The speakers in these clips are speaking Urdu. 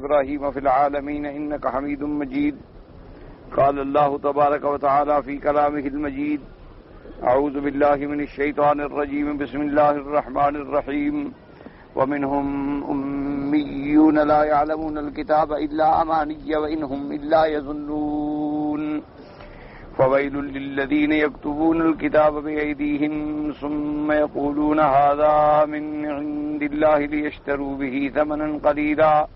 إبراهيم في العالمين إنك حميد مجيد. قال الله تبارك وتعالى في كلامه المجيد: أعوذ بالله من الشيطان الرجيم. بسم الله الرحمن الرحيم. ومنهم أميون لا يعلمون الكتاب إلا أماني وإنهم إلا يظنون. فويل للذين يكتبون الكتاب بأيديهم ثم يقولون هذا من عند الله ليشتروا به ثمنا قليلا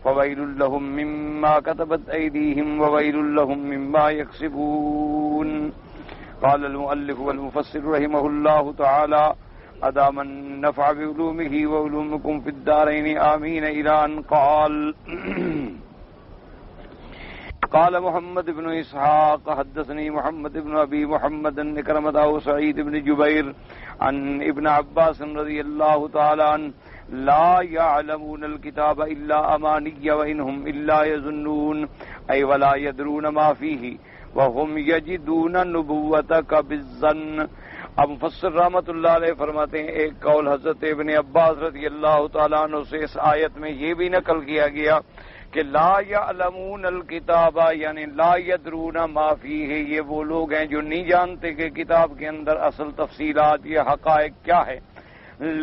فويل لهم مما كتبت أيديهم وويل لهم مما يكسبون. قال المؤلف والمفسر رحمه الله تعالى: أدام النفع بعلومه وعلومكم في الدارين آمين. إلى أن قال: قال محمد بن إسحاق حدثني محمد بن أبي محمد إكرمة أو سعيد بن جبير عن ابن عباس رضي الله تعالى عنه: لا يعلمون الكتاب إلا أماني وإنهم إلا يظنون، أي ولا يدرون ما فيه وهم يجدون نبوتك بالظن. اب مفسر رحمۃ اللہ علیہ فرماتے ہیں ایک قول حضرت ابن عباس رضی اللہ تعالیٰ عنہ سے اس آیت میں یہ بھی نقل کیا گیا کہ لا یعلمون الکتاب یعنی لا یدرون ما فیہ، یہ وہ لوگ ہیں جو نہیں جانتے کہ کتاب کے اندر اصل تفصیلات یہ حقائق کیا ہے،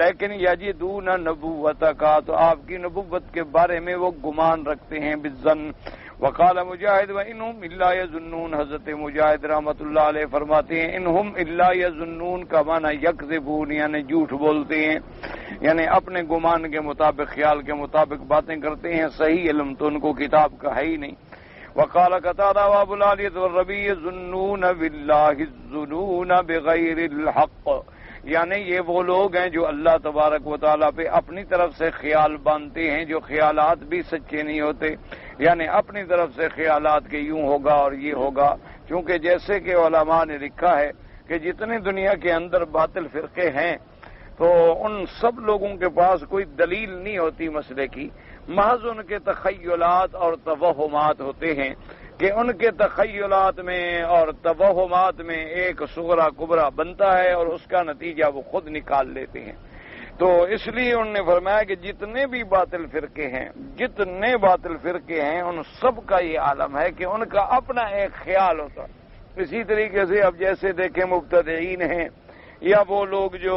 لیکن یجدون نبوتک تو آپ کی نبوت کے بارے میں وہ گمان رکھتے ہیں بالظن. وقال مجاہد وانہم الا یظنون، حضرت مجاہد رحمۃ اللہ علیہ فرماتے ہیں انہم الا یظنون کا معنی یکذبون یعنی جھوٹ بولتے ہیں، یعنی اپنے گمان کے مطابق خیال کے مطابق باتیں کرتے ہیں، صحیح علم تو ان کو کتاب کا ہے ہی نہیں. وقال قتادہ وابو العالیۃ والربیع یظنون باللہ الظنون بغیر الحق، یعنی یہ وہ لوگ ہیں جو اللہ تبارک و تعالیٰ پہ اپنی طرف سے خیال باندھتے ہیں جو خیالات بھی سچے نہیں ہوتے، یعنی اپنی طرف سے خیالات کہ یوں ہوگا اور یہ ہوگا. چونکہ جیسے کہ علماء نے لکھا ہے کہ جتنے دنیا کے اندر باطل فرقے ہیں تو ان سب لوگوں کے پاس کوئی دلیل نہیں ہوتی مسئلے کی، محض ان کے تخیلات اور توہمات ہوتے ہیں کہ ان کے تخیلات میں اور توہمات میں ایک صغرا کبرا بنتا ہے اور اس کا نتیجہ وہ خود نکال لیتے ہیں. تو اس لیے انہوں نے فرمایا کہ جتنے بھی باطل فرقے ہیں ان سب کا یہ عالم ہے کہ ان کا اپنا ایک خیال ہوتا. اسی طریقے سے اب جیسے دیکھیں مبتدعین ہیں یا وہ لوگ جو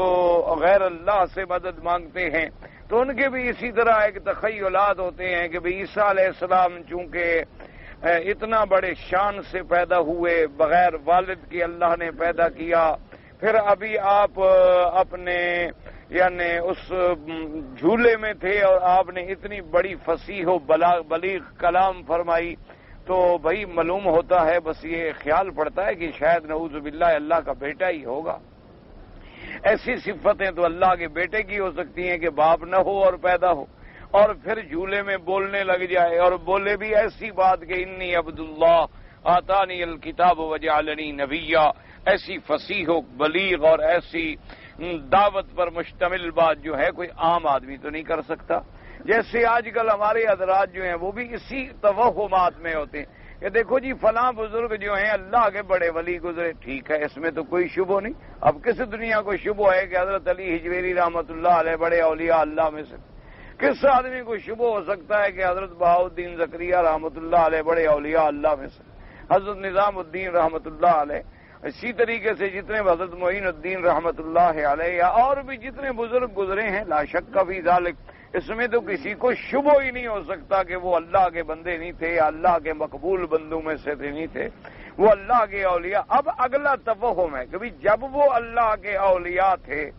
غیر اللہ سے مدد مانگتے ہیں تو ان کے بھی اسی طرح ایک تخیلات ہوتے ہیں کہ بھئی عیسیٰ علیہ السلام چونکہ اتنا بڑے شان سے پیدا ہوئے، بغیر والد کے اللہ نے پیدا کیا، پھر ابھی آپ اپنے یعنی اس جھولے میں تھے اور آپ نے اتنی بڑی فصیح و بلیغ کلام فرمائی، تو بھائی معلوم ہوتا ہے بس یہ خیال پڑتا ہے کہ شاید نعوذ باللہ اللہ کا بیٹا ہی ہوگا. ایسی صفتیں تو اللہ کے بیٹے کی ہو سکتی ہیں کہ باپ نہ ہو اور پیدا ہو، اور پھر جھولے میں بولنے لگ جائے اور بولے بھی ایسی بات کہ انی عبداللہ آتانی الکتاب وجعلنی نبیا، ایسی فصیح و بلیغ اور ایسی دعوت پر مشتمل بات جو ہے کوئی عام آدمی تو نہیں کر سکتا. جیسے آج کل ہمارے حضرات جو ہیں وہ بھی اسی توہمات میں ہوتے ہیں کہ دیکھو جی فلاں بزرگ جو ہیں اللہ کے بڑے ولی گزرے، ٹھیک ہے اس میں تو کوئی شبہ نہیں. اب کس دنیا کو شبہ ہے کہ حضرت علی حجویری رحمۃ اللہ علیہ بڑے اولیاء اللہ میں سے؟ کس آدمی کو شبہ ہو سکتا ہے کہ حضرت بہاؤالدین زکریا رحمۃ اللہ علیہ بڑے اولیاء اللہ میں سے، حضرت نظام الدین رحمۃ اللہ علیہ، اسی طریقے سے جتنے حضرت معین الدین رحمۃ اللہ علیہ یا اور بھی جتنے بزرگ گزرے ہیں، لا شک فی ذالک، اس میں تو کسی کو شبہ ہی نہیں ہو سکتا کہ وہ اللہ کے بندے نہیں تھے یا اللہ کے مقبول بندوں میں سے نہیں تھے، وہ اللہ کے اولیاء. اب اگلا توہم ہے کہ جب وہ اللہ کے اولیاء تھے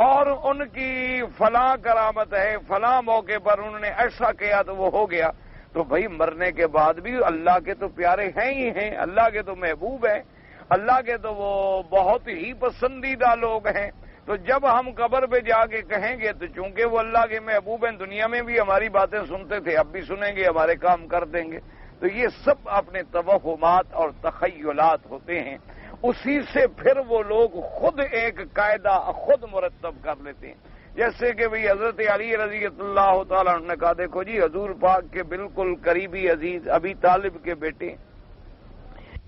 اور ان کی فلاں کرامت ہے، فلاں موقع پر انہوں نے ایسا کیا تو وہ ہو گیا، تو بھائی مرنے کے بعد بھی اللہ کے تو پیارے ہیں ہی ہیں، اللہ کے تو محبوب ہیں، اللہ کے تو وہ بہت ہی پسندیدہ لوگ ہیں. تو جب ہم قبر پہ جا کے کہیں گے تو چونکہ وہ اللہ کے محبوب ہیں، دنیا میں بھی ہماری باتیں سنتے تھے، اب بھی سنیں گے، ہمارے کام کر دیں گے، تو یہ سب اپنے توہمات اور تخیلات ہوتے ہیں. اسی سے پھر وہ لوگ خود ایک قاعدہ خود مرتب کر لیتے ہیں. جیسے کہ بھئی حضرت علی رضی اللہ تعالیٰ عنہ نے کہا دیکھو جی حضور پاک کے بالکل قریبی عزیز ابی طالب کے بیٹے،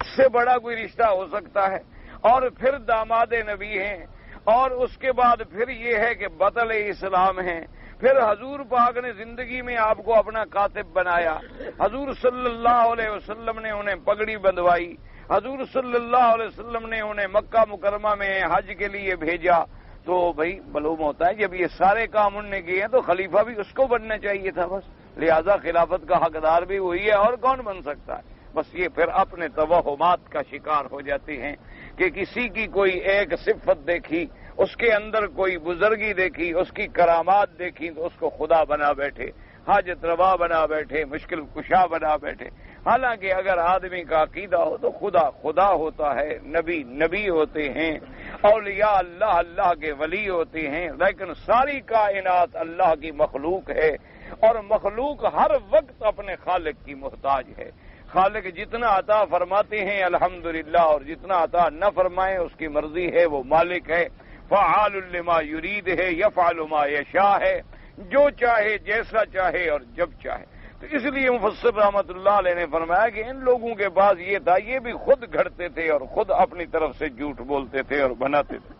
اس سے بڑا کوئی رشتہ ہو سکتا ہے؟ اور پھر داماد نبی ہیں، اور اس کے بعد پھر یہ ہے کہ بطل اسلام ہیں، پھر حضور پاک نے زندگی میں آپ کو اپنا کاتب بنایا، حضور صلی اللہ علیہ وسلم نے انہیں پگڑی بندھوائی، حضور صلی اللہ علیہ وسلم نے انہیں مکہ مکرمہ میں حج کے لیے بھیجا، تو بھائی معلوم ہوتا ہے جب یہ سارے کام انہوں نے کیے ہیں تو خلیفہ بھی اس کو بننا چاہیے تھا بس، لہذا خلافت کا حقدار بھی وہی ہے، اور کون بن سکتا ہے؟ بس یہ پھر اپنے توہمات کا شکار ہو جاتے ہیں کہ کسی کی کوئی ایک صفت دیکھی، اس کے اندر کوئی بزرگی دیکھی، اس کی کرامات دیکھی تو اس کو خدا بنا بیٹھے، حاجت روا بنا بیٹھے، مشکل کشا بنا بیٹھے۔ حالانکہ اگر آدمی کا عقیدہ ہو تو خدا خدا ہوتا ہے، نبی نبی ہوتے ہیں، اولیاء اللہ اللہ کے ولی ہوتے ہیں، لیکن ساری کائنات اللہ کی مخلوق ہے، اور مخلوق ہر وقت اپنے خالق کی محتاج ہے۔ خالق جتنا عطا فرماتے ہیں الحمدللہ، اور جتنا عطا نہ فرمائے اس کی مرضی ہے، وہ مالک ہے، فعال لما یرید ہے، یفعل ما یشاء ہے، جو چاہے جیسا چاہے اور جب چاہے۔ تو اس لیے مفسر رحمت اللہ علیہ نے فرمایا کہ ان لوگوں کے پاس یہ تھا، یہ بھی خود گھڑتے تھے اور خود اپنی طرف سے جھوٹ بولتے تھے اور بناتے تھے۔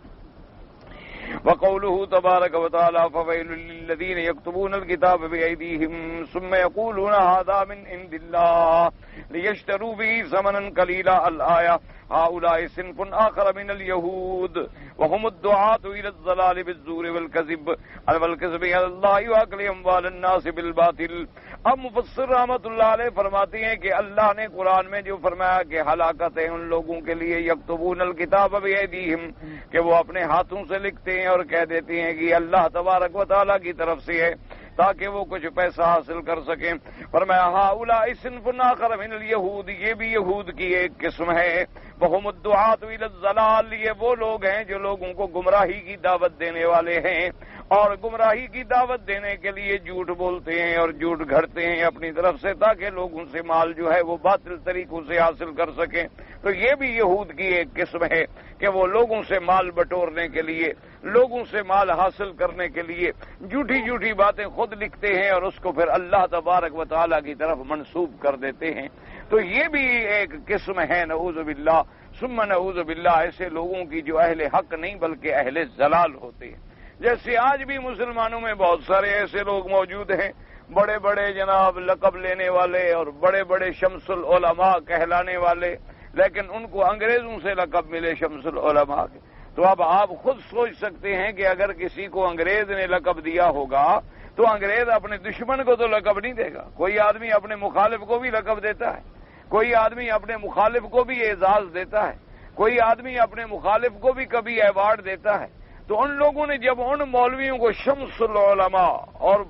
وقوله تبارك وتعالى فويل للذين يكتبون الكتاب بأيديهم ثم يقولون هذا من عند الله ليشتروا به ثمنا قليلا الآية هؤلاء صنف آخر من اليهود وهم الدعاة إلى الضلال بالزور والكذب على الله وأكل أموال الناس بالباطل۔ اب مفسر رحمت اللہ علیہ فرماتے ہیں کہ اللہ نے قرآن میں جو فرمایا کہ ہلاکت ہے ان لوگوں کے لیے یکتبون الکتاب بایدیہم، کہ وہ اپنے ہاتھوں سے لکھتے ہیں اور کہہ دیتے ہیں کہ اللہ تبارک و تعالیٰ کی طرف سے ہے تاکہ وہ کچھ پیسہ حاصل کر سکیں۔ فرمایا ہؤلاء صنف آخر من الیہود، یہ بھی یہود کی ایک قسم ہے، وہم الدعاۃ الی الضلال، یہ وہ لوگ ہیں جو لوگوں کو گمراہی کی دعوت دینے والے ہیں، اور گمراہی کی دعوت دینے کے لیے جھوٹ بولتے ہیں اور جھوٹ گھڑتے ہیں اپنی طرف سے تاکہ لوگوں سے مال جو ہے وہ باطل طریقوں سے حاصل کر سکیں۔ تو یہ بھی یہود کی ایک قسم ہے کہ وہ لوگوں سے مال بٹورنے کے لیے، لوگوں سے مال حاصل کرنے کے لیے جھوٹی جھوٹی باتیں خود لکھتے ہیں اور اس کو پھر اللہ تبارک و تعالیٰ کی طرف منسوب کر دیتے ہیں۔ تو یہ بھی ایک قسم ہے نعوذ باللہ ثم نعوذ باللہ، ایسے لوگوں کی جو اہل حق نہیں بلکہ اہل ضلال ہوتے ہیں۔ جیسے آج بھی مسلمانوں میں بہت سارے ایسے لوگ موجود ہیں، بڑے بڑے جناب لقب لینے والے اور بڑے بڑے شمس العلماء کہلانے والے، لیکن ان کو انگریزوں سے لقب ملے شمس العلماء کے۔ تو اب آپ خود سوچ سکتے ہیں کہ اگر کسی کو انگریز نے لقب دیا ہوگا تو انگریز اپنے دشمن کو تو لقب نہیں دے گا۔ کوئی آدمی اپنے مخالف کو بھی لقب دیتا ہے، کوئی آدمی اپنے مخالف کو بھی اعزاز دیتا ہے، کوئی آدمی اپنے مخالف کو بھی کبھی ایوارڈ دیتا ہے۔ تو ان لوگوں نے جب ان مولویوں کو شمس العلماء اور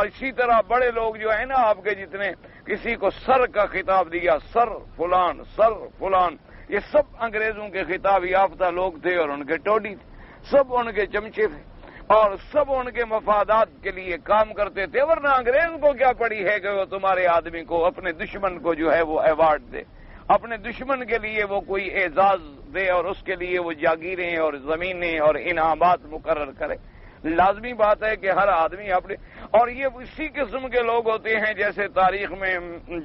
اسی طرح بڑے لوگ جو ہیں نا آپ کے جتنے، کسی کو سر کا خطاب دیا، سر فلان، یہ سب انگریزوں کے خطاب یافتہ لوگ تھے اور ان کے ٹوڈی تھے، سب ان کے چمچے تھے اور سب ان کے مفادات کے لیے کام کرتے تھے، ورنہ انگریز کو کیا پڑی ہے کہ وہ تمہارے آدمی کو، اپنے دشمن کو جو ہے وہ ایوارڈ دے، اپنے دشمن کے لیے وہ کوئی اعزاز دے اور اس کے لیے وہ جاگیریں اور زمینیں اور انعامات مقرر کرے۔ لازمی بات ہے کہ ہر آدمی اپنے، اور یہ اسی قسم کے لوگ ہوتے ہیں جیسے تاریخ میں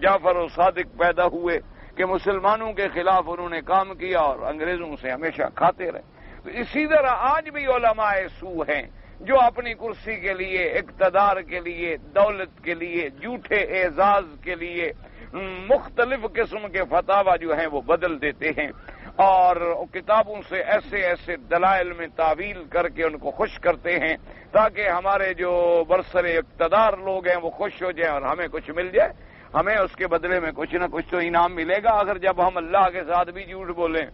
جعفر و صادق پیدا ہوئے کہ مسلمانوں کے خلاف انہوں نے کام کیا اور انگریزوں سے ہمیشہ کھاتے رہے۔ تو اسی طرح آج بھی علماء سو ہیں جو اپنی کرسی کے لیے، اقتدار کے لیے، دولت کے لیے، جھوٹے اعزاز کے لیے مختلف قسم کے فتاوی جو ہیں وہ بدل دیتے ہیں اور کتابوں سے ایسے ایسے دلائل میں تعویل کر کے ان کو خوش کرتے ہیں تاکہ ہمارے جو برسر اقتدار لوگ ہیں وہ خوش ہو جائیں اور ہمیں کچھ مل جائے، ہمیں اس کے بدلے میں کچھ نہ کچھ تو انعام ملے گا۔ اگر جب ہم اللہ کے ساتھ بھی جھوٹ بولیں،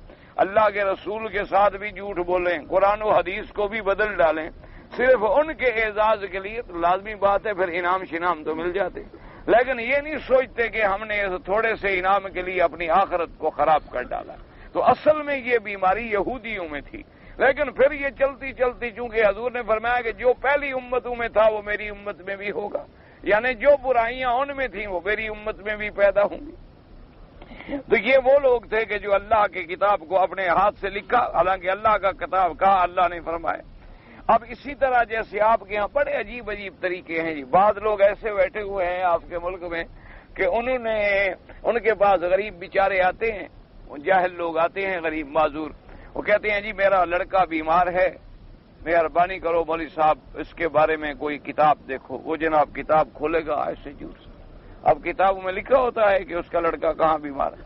اللہ کے رسول کے ساتھ بھی جھوٹ بولیں، قرآن و حدیث کو بھی بدل ڈالیں صرف ان کے اعزاز کے لیے، تو لازمی بات ہے پھر انعام شنام تو مل جاتے، لیکن یہ نہیں سوچتے کہ ہم نے تھوڑے سے انعام کے لیے اپنی آخرت کو خراب کر ڈالا۔ تو اصل میں یہ بیماری یہودیوں میں تھی، لیکن پھر یہ چلتی چلتی، چونکہ حضور نے فرمایا کہ جو پہلی امتوں میں تھا وہ میری امت میں بھی ہوگا، یعنی جو برائیاں ان میں تھیں وہ میری امت میں بھی پیدا ہوں گی۔ تو یہ وہ لوگ تھے کہ جو اللہ کی کتاب کو اپنے ہاتھ سے لکھا، حالانکہ اللہ کا کتاب کہا اللہ نے فرمایا۔ اب اسی طرح جیسے آپ کے ہاں بڑے عجیب عجیب طریقے ہیں جی، بعض لوگ ایسے بیٹھے ہوئے ہیں آپ کے ملک میں کہ ان کے پاس غریب بیچارے آتے ہیں، جاہل لوگ آتے ہیں، غریب معذور، وہ کہتے ہیں جی میرا لڑکا بیمار ہے، مہربانی کرو مولوی صاحب اس کے بارے میں کوئی کتاب دیکھو. وہ جناب کتاب کھولے گا ایسے جھوٹ سے. اب کتابوں میں لکھا ہوتا ہے کہ اس کا لڑکا کہاں بیمار ہے.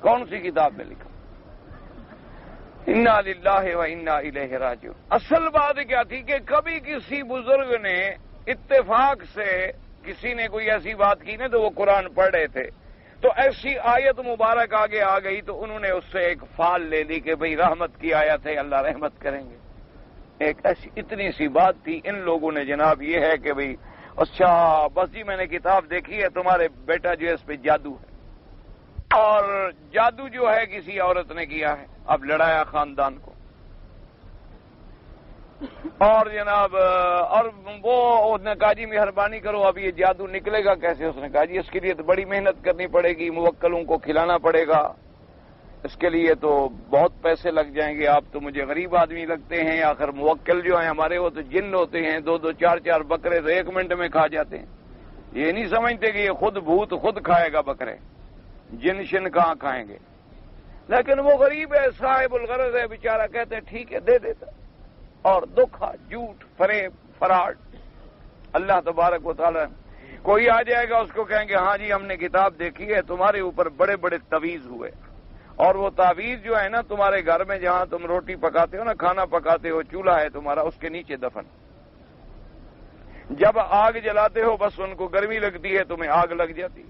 کون سی کتاب میں لکھا؟ انا للہ و انا الیہ راجعون. اصل بات کیا تھی کہ کبھی کسی بزرگ نے اتفاق سے کسی نے کوئی ایسی بات کی نا تو وہ قرآن پڑھ رہے تھے تو ایسی آیت مبارک آگے آ گئی تو انہوں نے اس سے ایک فال لے لی کہ بھئی رحمت کی آیت ہے اللہ رحمت کریں گے. ایک ایسی اتنی سی بات تھی. ان لوگوں نے جناب یہ ہے کہ بھئی اچھا بس جی میں نے کتاب دیکھی ہے تمہارے بیٹا جو ہے اس پہ جادو ہے اور جادو جو ہے کسی عورت نے کیا ہے. اب لڑایا خاندان کو اور جناب اور وہ نے کہا جی مہربانی کرو اب یہ جادو نکلے گا کیسے. اس نے کہا جی اس کے لیے تو بڑی محنت کرنی پڑے گی, موکلوں کو کھلانا پڑے گا, اس کے لیے تو بہت پیسے لگ جائیں گے. آپ تو مجھے غریب آدمی لگتے ہیں. آخر موکل جو ہیں ہمارے وہ تو جن ہوتے ہیں, 2-2 4-4 بکرے تو 1 منٹ میں کھا جاتے ہیں. یہ نہیں سمجھتے کہ یہ خود بھوت خود کھائے گا بکرے, جن شن کہاں کھائیں گے. لیکن وہ غریب ہے, صاحب الغرض ہے بیچارہ, کہتے ہیں ٹھیک ہے دے دیتا. اور دھوکا, جھوٹ, فریب, فراڈ. اللہ تبارک و تعالی کوئی آ جائے گا اس کو کہیں گے ہاں جی ہم نے کتاب دیکھی ہے تمہارے اوپر بڑے بڑے تعویذ ہوئے اور وہ تعویذ جو ہے نا تمہارے گھر میں جہاں تم روٹی پکاتے ہو نا, کھانا پکاتے ہو, چولہا ہے تمہارا, اس کے نیچے دفن. جب آگ جلاتے ہو بس ان کو گرمی لگتی ہے تمہیں آگ لگ جاتی.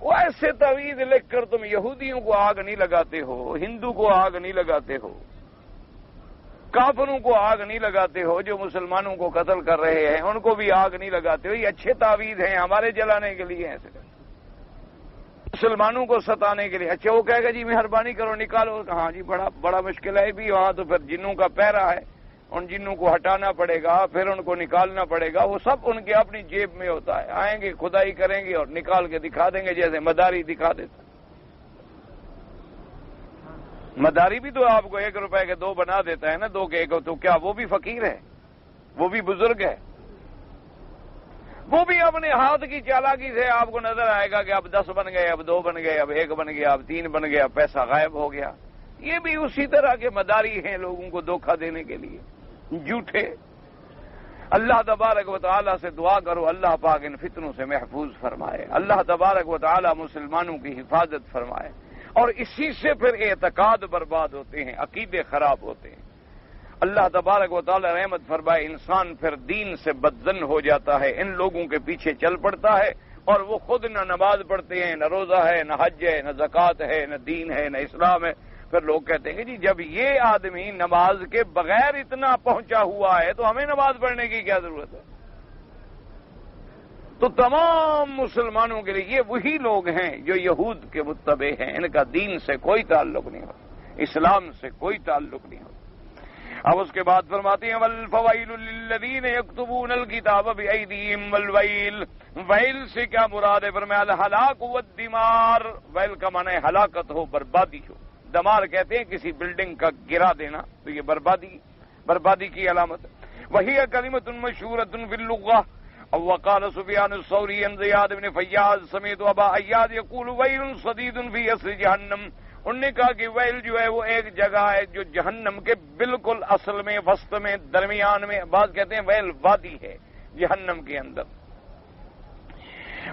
وہ ایسے تعویذ لکھ کر تم یہودیوں کو آگ نہیں لگاتے ہو, ہندو کو آگ نہیں لگاتے ہو, کافروں کو آگ نہیں لگاتے ہو, جو مسلمانوں کو قتل کر رہے ہیں ان کو بھی آگ نہیں لگاتے ہو. یہ اچھے تعویذ ہیں ہمارے جلانے کے لیے, ایسے مسلمانوں کو ستانے کے لیے. اچھا وہ کہے گا جی مہربانی کرو نکالو. ہاں جی بڑا مشکل ہے بھی, وہاں تو پھر جنوں کا پیرا ہے, ان جنوں کو ہٹانا پڑے گا, پھر ان کو نکالنا پڑے گا. وہ سب ان کے اپنی جیب میں ہوتا ہے. آئیں گے کھدائی کریں گے اور نکال کے دکھا دیں گے جیسے مداری دکھا دیتا. مداری بھی تو آپ کو 1 روپے کے 2 بنا دیتا ہے نا, 2 کے 1. تو کیا وہ بھی فقیر ہے, وہ بھی بزرگ ہے, وہ بھی اپنے ہاتھ کی چالاکی سے آپ کو نظر آئے گا کہ اب 10 بن گئے, اب 2 بن گئے, اب 1 بن گیا, اب 3 بن گیا, پیسہ غائب ہو گیا. یہ بھی اسی طرح کے مداری ہیں لوگوں کو دھوکہ دینے کے لیے, جھوٹے. اللہ تبارک و تعالیٰ سے دعا کرو اللہ پاک ان فتنوں سے محفوظ فرمائے, اللہ تبارک و تعالیٰ مسلمانوں کی حفاظت فرمائے. اور اسی سے پھر اعتقاد برباد ہوتے ہیں, عقیدے خراب ہوتے ہیں. اللہ تبارک و تعالی رحمت فرمائے, انسان پھر دین سے بدظن ہو جاتا ہے, ان لوگوں کے پیچھے چل پڑتا ہے اور وہ خود نہ نماز پڑھتے ہیں, نہ روزہ ہے, نہ حج ہے, نہ زکوٰۃ ہے, نہ دین ہے, نہ اسلام ہے. پھر لوگ کہتے ہیں کہ جی جب یہ آدمی نماز کے بغیر اتنا پہنچا ہوا ہے تو ہمیں نماز پڑھنے کی کیا ضرورت ہے. تو تمام مسلمانوں کے لیے یہ وہی لوگ ہیں جو یہود کے متبع ہیں, ان کا دین سے کوئی تعلق نہیں ہوتا, اسلام سے کوئی تعلق نہیں ہوتا. اب اس کے بعد فرماتے ہیں والفوائل للذین یکتبون الکتاب بایدیہم والویل. ویل سے کیا مراد ہے؟ فرمایا الہلاک والدمار. ویل کا معنی ہلاکت ہو, بربادی ہو. دمار کہتے ہیں کسی بلڈنگ کا گرا دینا, تو یہ بربادی کی علامت ہے. وہی کلمۃ مشہورۃ فی اللغہ. وقال سفیان الثوری عن زیاد بن فیاض سمیت ابا ایاد یقول ویل شدید فی اصل جہنم. انہوں نے کہا کہ ویل جو ہے وہ ایک جگہ ہے جو جہنم کے بالکل اصل میں, وسط میں, درمیان میں. بعض کہتے ہیں ویل وادی ہے جہنم کے اندر.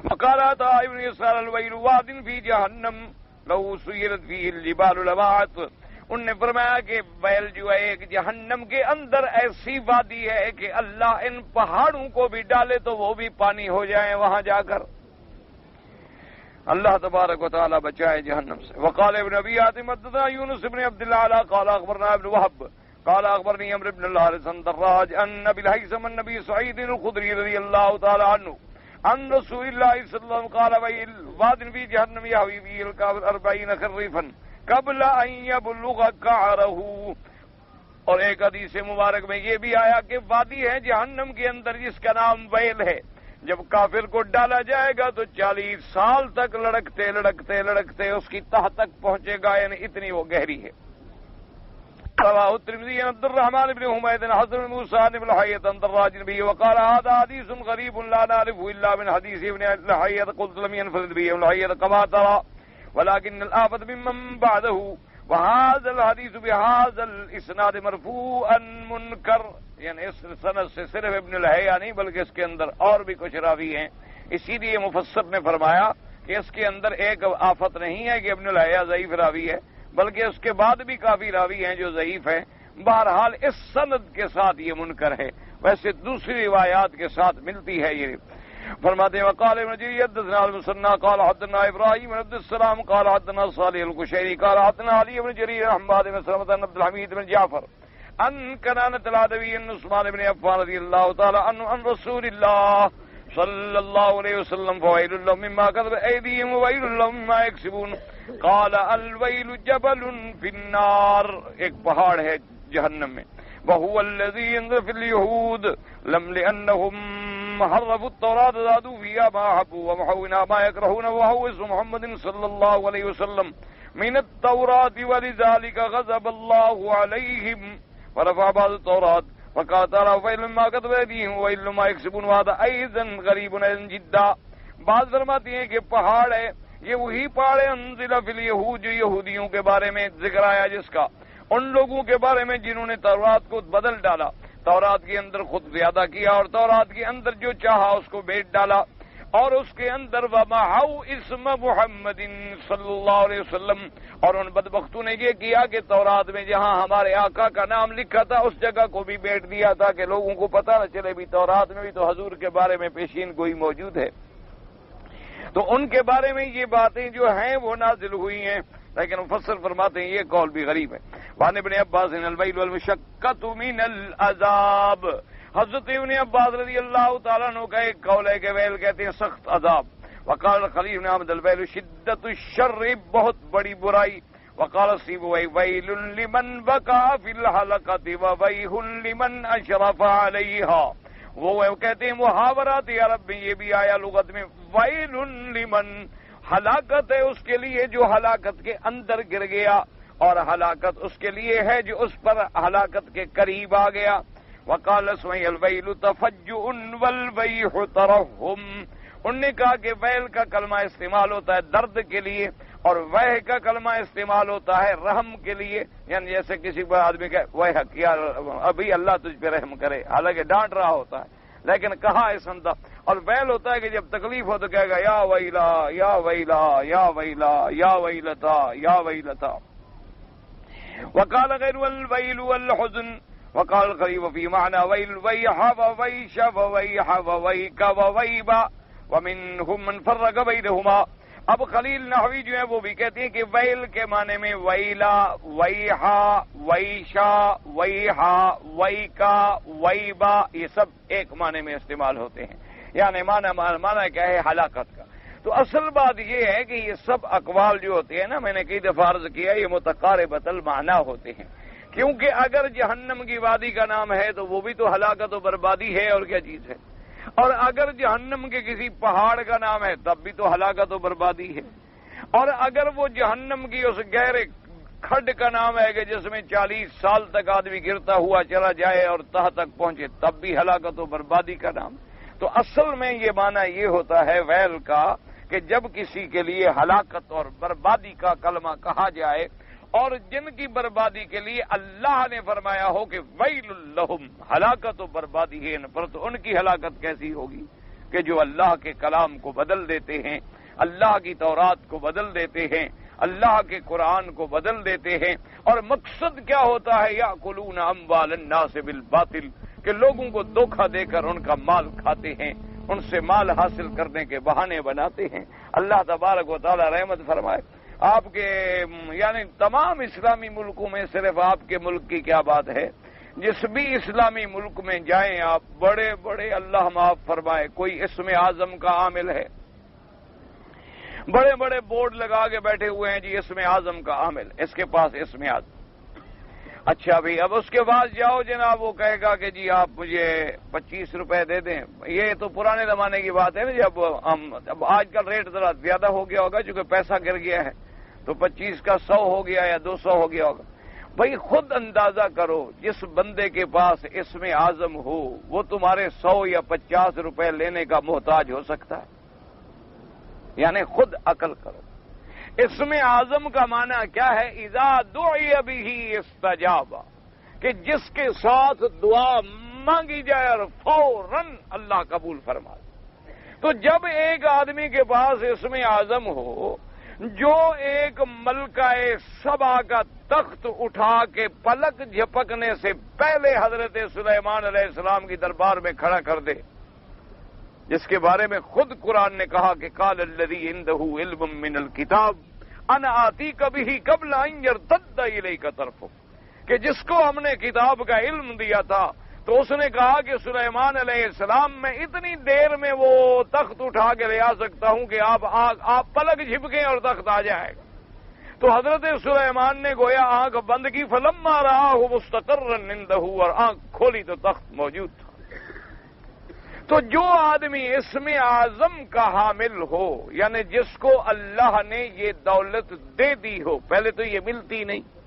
وقال عطاء ابن یسار الویل واد فی جہنم لو سیرت فیہ الجبال لوعت. انہوں نے فرمایا کہ ویل جو ہے ایک جہنم کے اندر ایسی وادی ہے کہ اللہ ان پہاڑوں کو بھی ڈالے تو وہ بھی پانی ہو جائیں وہاں جا کر. اللہ تبارک و تعالی بچائے جہنم سے. وقال ابن ابی حاتم حدثنا یونس بن عبد الله قال اخبرنا ابن وهب قال اخبرني عمرو بن الحارث عن دراج ان ابي الهيثم النبي سعيد الخدري رضي الله تعالى عنه عن رسول الله صلى الله عليه وسلم قال واد في جهنم يهوي فيه الكافر 40 خريفا قبل ان يبلغ قعره. اور ایک حدیث مبارک میں یہ بھی آیا کہ وادی ہے جہنم کے اندر جس کا نام ویل ہے, جب کافر کو ڈالا جائے گا تو 40 سال تک لڑکتے لڑکتے لڑکتے اس کی تہ تک پہنچے گا, یعنی اتنی وہ گہری ہے. رواه الترمذي عن عبد الرحمن بن حميد حسن بن موسى بن لحية عن دراج به وقال هذا حديث غريب لا نعرفه إلا من حديث ابن لحية قلت لم ينفرد به ابن لحية كما ترى ولكن الآفة ممن بعده وهذا الحديث بهذا الاسناد مرفوعا منکر، یعنی اس سند سے صرف ابن لہیعہ نہیں بلکہ اس کے اندر اور بھی کچھ راوی ہیں، اسی لیے مفسر نے فرمایا کہ اس کے اندر ایک آفت نہیں ہے کہ ابن لہیعہ ضعیف راوی ہے، بلکہ اس کے بعد بھی کافی راوی ہیں جو ضعیف ہیں۔ بہرحال اس سند کے ساتھ یہ منکر ہے، ویسے دوسری روایات کے ساتھ ملتی ہے یہ۔ فرماتے ہیں وقال ابن جرير حدثنا المثنى قال حدثنا ابراهيم بن عبد السلام قال حدثنا صالح القشيري قال حدثنا علي بن جرير عن حماد بن سلمة بن عبد الحميد بن جعفر عن كنانة العدوي عن عثمان بن عفان رضي الله تعالى عنه عن رسول الله صلى الله عليه وسلم فويل لهم مما كتبت أيديهم وويل لهم مما يكسبون قال الويل جبل في النار، ایک پہاڑ ہے جہنم میں، وهو الذي ينزل في اليهود لم لأنهم حرفوا التوراة زادوا فيها ما حبوا ومحونا ما يكرهون وهو اسم محمد صلى الله عليه وسلم من التوراة ولذلك غضب الله عليهم ورفع بعض التوراة وقال تعالى فإن ما كتب أيديهم وإن ما يكسبون وهذا أيضا غريب جدا۔ بعض فرماتی ہیں کہ پہاڑ ہے، یہ وہی پہاڑ ہے انزل فی الیہود جو یہودیوں کے بارے میں ذکر آیا، جس کا ان لوگوں کے بارے میں جنہوں نے تورات کو بدل ڈالا، تورات کے اندر خود زیادہ کیا اور تورات کے اندر جو چاہا اس کو بیچ ڈالا، اور اس کے اندر ومحو اسم محمد صلی اللہ علیہ وسلم، اور ان بدبختوں نے یہ کیا کہ تورات میں جہاں ہمارے آقا کا نام لکھا تھا اس جگہ کو بھی بیچ دیا تھا کہ لوگوں کو پتہ نہ چلے بھی تورات میں بھی تو حضور کے بارے میں پیشین گوئی موجود ہے۔ تو ان کے بارے میں یہ باتیں جو ہیں وہ نازل ہوئی ہیں، لیکن مفسر فرماتے ہیں یہ قول بھی غریب ہے۔ وعن ابن عباس الویل والمشقۃ من العذاب، حضرت ابن عباس رضی اللہ تعالیٰ عنہ کا ایک قول ہے کہ ویل کہتے ہیں سخت عذاب۔ وقال خلیل بن احمد الویل شدت الشر، بہت بڑی برائی۔ وقال سیبوی ویل لمن بقى في الحلقة وویح لمن اشرف علیہا، وہ کہتے ہیں محاورات عرب میں یہ بھی آیا لغت میں، ویل لمن، ہلاکت ہے اس کے لیے جو ہلاکت کے اندر گر گیا، اور ہلاکت اس کے لیے ہے جو اس پر ہلاکت کے قریب آ گیا۔ وقال اسمعی الویل تفجع والویح ترحم، انہوں نے کہا کہ ویل کا کلمہ استعمال ہوتا ہے درد کے لیے اور ویح کا کلمہ استعمال ہوتا ہے رحم کے لیے، یعنی جیسے کسی پر آدمی کہ ویحک یا ابھی اللہ تجھ پہ رحم کرے، حالانکہ ڈانٹ رہا ہوتا ہے لیکن کہا اس اندر، اور ویل ہوتا ہے کہ جب تکلیف ہو تو کہے گا یا ویلا یا ویلا یا ویلا یا ویلتا یا ویلتا۔ وقال غیر الویل والحزن، وقال القریب فی معنی ویل ویح وویش وویح وویک وویبا ومنہم من فرق بینہما۔ اب خلیل نحوی جو ہے وہ بھی کہتے ہیں کہ ویل کے معنی میں ویلا، ویحا، ویشا، ویحا، ویکا، ویبا، یہ سب ایک معنی میں استعمال ہوتے ہیں، یعنی معنی کیا ہے ہلاکت کا۔ تو اصل بات یہ ہے کہ یہ سب اقوال جو ہوتے ہیں نا، میں نے کئی دفعہ عرض کیا یہ متقاربۃ المعنی ہوتے ہیں، کیونکہ اگر جہنم کی وادی کا نام ہے تو وہ بھی تو ہلاکت و بربادی ہے اور کیا چیز ہے، اور اگر جہنم کے کسی پہاڑ کا نام ہے تب بھی تو ہلاکت و بربادی ہے، اور اگر وہ جہنم کی اس گہرے کھڈ کا نام ہے کہ جس میں 40 سال تک آدمی گرتا ہوا چلا جائے اور تہ تک پہنچے تب بھی ہلاکت و بربادی کا نام۔ تو اصل میں یہ معنی یہ ہوتا ہے ویل کا کہ جب کسی کے لیے ہلاکت اور بربادی کا کلمہ کہا جائے اور جن کی بربادی کے لیے اللہ نے فرمایا ہو کہ ویل لہم، ہلاکت و بربادی ہے ان پر، تو ان کی ہلاکت کیسی ہوگی کہ جو اللہ کے کلام کو بدل دیتے ہیں، اللہ کی تورات کو بدل دیتے ہیں، اللہ کے قرآن کو بدل دیتے ہیں، اور مقصد کیا ہوتا ہے یاکلون اموال الناس بالباطل، کہ لوگوں کو دھوکہ دے کر ان کا مال کھاتے ہیں، ان سے مال حاصل کرنے کے بہانے بناتے ہیں۔ اللہ تبارک و تعالی رحمت فرمائے۔ آپ کے یعنی تمام اسلامی ملکوں میں صرف آپ کے ملک کی کیا بات ہے، جس بھی اسلامی ملک میں جائیں آپ، بڑے بڑے اللہ معاف فرمائے کوئی اسم اعظم کا عامل ہے، بڑے بڑے بورڈ لگا کے بیٹھے ہوئے ہیں جی اسم اعظم کا عامل، اس کے پاس اسم اعظم۔ اچھا بھی اب اس کے بعد جاؤ جناب، وہ کہے گا کہ جی آپ مجھے 25 روپے دے دیں۔ یہ تو پرانے زمانے کی بات ہے نا، جب اب آج کل ریٹ ذرا زیادہ ہو گیا ہوگا چونکہ پیسہ گر گیا ہے، تو 25 کا 100 ہو گیا یا 200 ہو گیا ہوگا۔ بھائی خود اندازہ کرو، جس بندے کے پاس اسم اعظم ہو وہ تمہارے 100 یا 50 روپے لینے کا محتاج ہو سکتا ہے؟ یعنی خود عقل کرو، اسم اعظم کا معنی کیا ہے؟ اذا دعی بہ استجاب، کہ جس کے ساتھ دعا مانگی جائے اور فوراً اللہ قبول فرما دے۔ تو جب ایک آدمی کے پاس اسم اعظم ہو جو ایک ملکہ سبا کا تخت اٹھا کے پلک جھپکنے سے پہلے حضرت سلیمان علیہ السلام کی دربار میں کھڑا کر دے، جس کے بارے میں خود قرآن نے کہا کہ قال الذی عندہ علم من الکتاب انا آتیک بہ قبل ان یرتد الیک طرفک، کہ جس کو ہم نے کتاب کا علم دیا تھا تو اس نے کہا کہ سلیمان علیہ السلام میں اتنی دیر میں وہ تخت اٹھا کے لے آ سکتا ہوں کہ آپ پلک جھپکیں اور تخت آ جائے گا۔ تو حضرت سلیمان نے گویا آنکھ بند کی، فلما رآہ مستقرا عندہ، اور آنکھ کھولی تو تخت موجود تھا۔ تو جو آدمی اسم اعظم کا حامل ہو، یعنی جس کو اللہ نے یہ دولت دے دی ہو، پہلے تو یہ ملتی نہیں،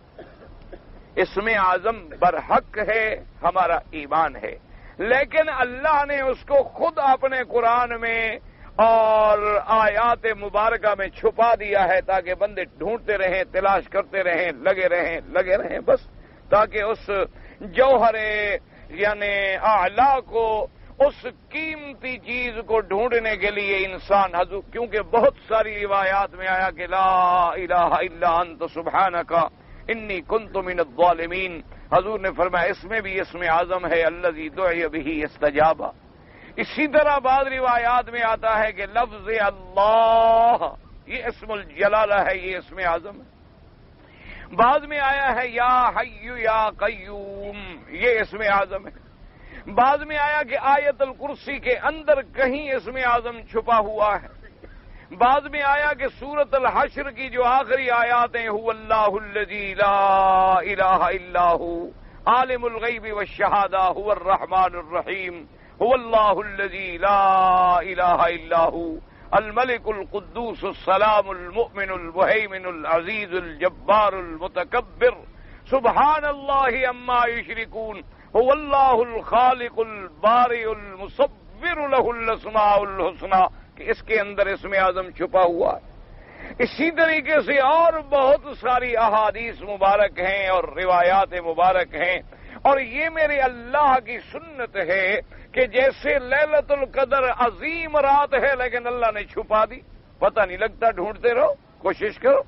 اسم اعظم برحق ہے، ہمارا ایمان ہے، لیکن اللہ نے اس کو خود اپنے قرآن میں اور آیات مبارکہ میں چھپا دیا ہے تاکہ بندے ڈھونڈتے رہیں، تلاش کرتے رہیں، لگے رہیں بس، تاکہ اس جوہر یعنی اعلیٰ کو، اس قیمتی چیز کو ڈھونڈنے کے لیے انسان حضور، کیونکہ بہت ساری روایات میں آیا کہ لا الہ الا انت سبحانک انی کنت من الظالمین، حضور نے فرمایا اس میں بھی اسم اعظم ہے الذی دعی بہ استجاب۔ اسی طرح بعض روایات میں آتا ہے کہ لفظ اللہ یہ اسم الجلالہ ہے، یہ اسم اعظم ہے۔ بعض میں آیا ہے یا حی یا قیوم، یہ اسم اعظم ہے۔ بعض میں آیا کہ آیت الکرسی کے اندر کہیں اسم اعظم چھپا ہوا ہے۔ بعض میں آیا کہ سورۃ الحشر کی جو آخری آیات ہیں هو اللہ الذی لا الہ الا هو عالم الغیب والشہادہ هو الرحمن الرحیم هو اللہ الذی لا الہ الا هو الملک القدوس السلام المؤمن المہیمن العزیز الجبار المتکبر سبحان اللہ عما یشرکون هو اللہ الخالق البارئ المصور له الاسماء الحسنى، کہ اس کے اندر اسم اعظم چھپا ہوا ہے۔ اسی طریقے سے اور بہت ساری احادیث مبارک ہیں اور روایات مبارک ہیں، اور یہ میرے اللہ کی سنت ہے کہ جیسے لیلۃ القدر عظیم رات ہے لیکن اللہ نے چھپا دی، پتہ نہیں لگتا، ڈھونڈتے رہو، کوشش کرو۔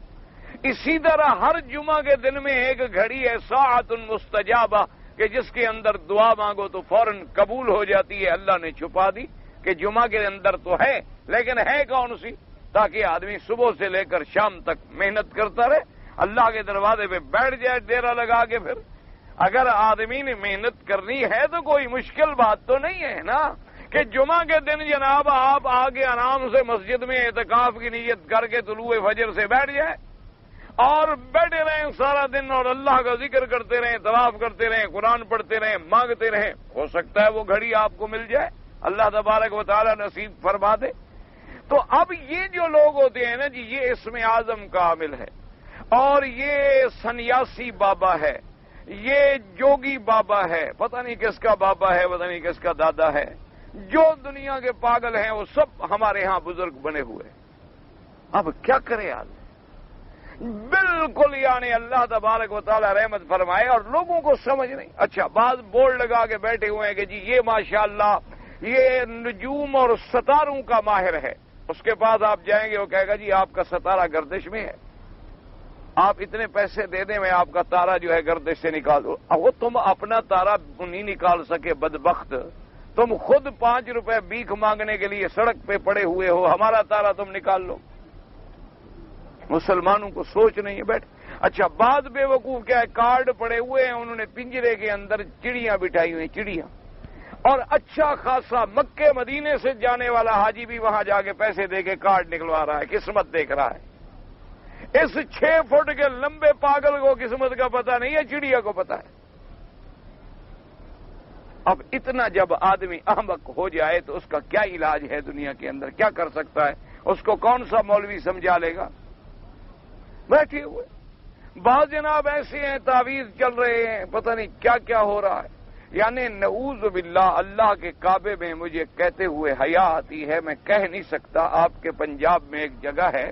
اسی طرح ہر جمعہ کے دن میں ایک گھڑی ہے ساعۃ مستجابہ، کہ جس کے اندر دعا مانگو تو فوراً قبول ہو جاتی ہے، اللہ نے چھپا دی کہ جمعہ کے اندر تو ہے لیکن ہے کون سی، تاکہ آدمی صبح سے لے کر شام تک محنت کرتا رہے، اللہ کے دروازے پہ بیٹھ جائے ڈیرا لگا کے۔ پھر اگر آدمی نے محنت کرنی ہے تو کوئی مشکل بات تو نہیں ہے نا، کہ جمعہ کے دن جناب آپ آگے آرام سے مسجد میں اعتکاف کی نیت کر کے طلوع فجر سے بیٹھ جائے اور بیٹھے رہیں سارا دن اور اللہ کا ذکر کرتے رہیں، طواف کرتے رہیں، قرآن پڑھتے رہیں، مانگتے رہیں، ہو سکتا ہے وہ گھڑی آپ کو مل جائے، اللہ تبارک و تعالی نصیب فرما دے۔ تو اب یہ جو لوگ ہوتے ہیں نا جی، یہ اسم اعظم کا عامل ہے، اور یہ سنیاسی بابا ہے، یہ جوگی بابا ہے، پتہ نہیں کس کا بابا ہے، پتہ نہیں کس کا دادا ہے، جو دنیا کے پاگل ہیں وہ سب ہمارے ہاں بزرگ بنے ہوئے۔ اب کیا کرے آدمی؟ بالکل یعنی اللہ تبارک و تعالی رحمت فرمائے، اور لوگوں کو سمجھ نہیں۔ اچھا، بعض بورڈ لگا کے بیٹھے ہوئے ہیں کہ جی یہ ماشاءاللہ یہ نجوم اور ستاروں کا ماہر ہے، اس کے پاس آپ جائیں گے وہ کہے گا جی آپ کا ستارہ گردش میں ہے، آپ اتنے پیسے دے دیں میں آپ کا تارا جو ہے گردش سے نکال دوں۔ وہ تم اپنا تارا نہیں نکال سکے بدبخت، تم خود 5 روپے بھیک مانگنے کے لیے سڑک پہ پڑے ہوئے ہو، ہمارا تارا تم نکال لو۔ مسلمانوں کو سوچ نہیں ہے بیٹھ۔ اچھا، بعض بے وقوف کیا ہے، کارڈ پڑے ہوئے ہیں، انہوں نے پنجرے کے اندر چڑیاں بٹھائی ہوئی، چڑیاں، اور اچھا خاصا مکے مدینے سے جانے والا حاجی بھی وہاں جا کے پیسے دے کے کارڈ نکلوا رہا ہے، قسمت دیکھ رہا ہے۔ اس 6 فٹ کے لمبے پاگل کو قسمت کا پتہ نہیں ہے، چڑیا کو پتہ ہے۔ اب اتنا جب آدمی احمق ہو جائے تو اس کا کیا علاج ہے دنیا کے اندر، کیا کر سکتا ہے؟ اس کو کون سا مولوی سمجھا لے گا؟ بیٹھے ہوئے بعض جناب ایسے ہیں، تعویذ چل رہے ہیں، پتہ نہیں کیا کیا ہو رہا ہے، یعنی نعوذ باللہ۔ اللہ کے کعبے میں مجھے کہتے ہوئے حیا آتی ہے، میں کہہ نہیں سکتا۔ آپ کے پنجاب میں ایک جگہ ہے،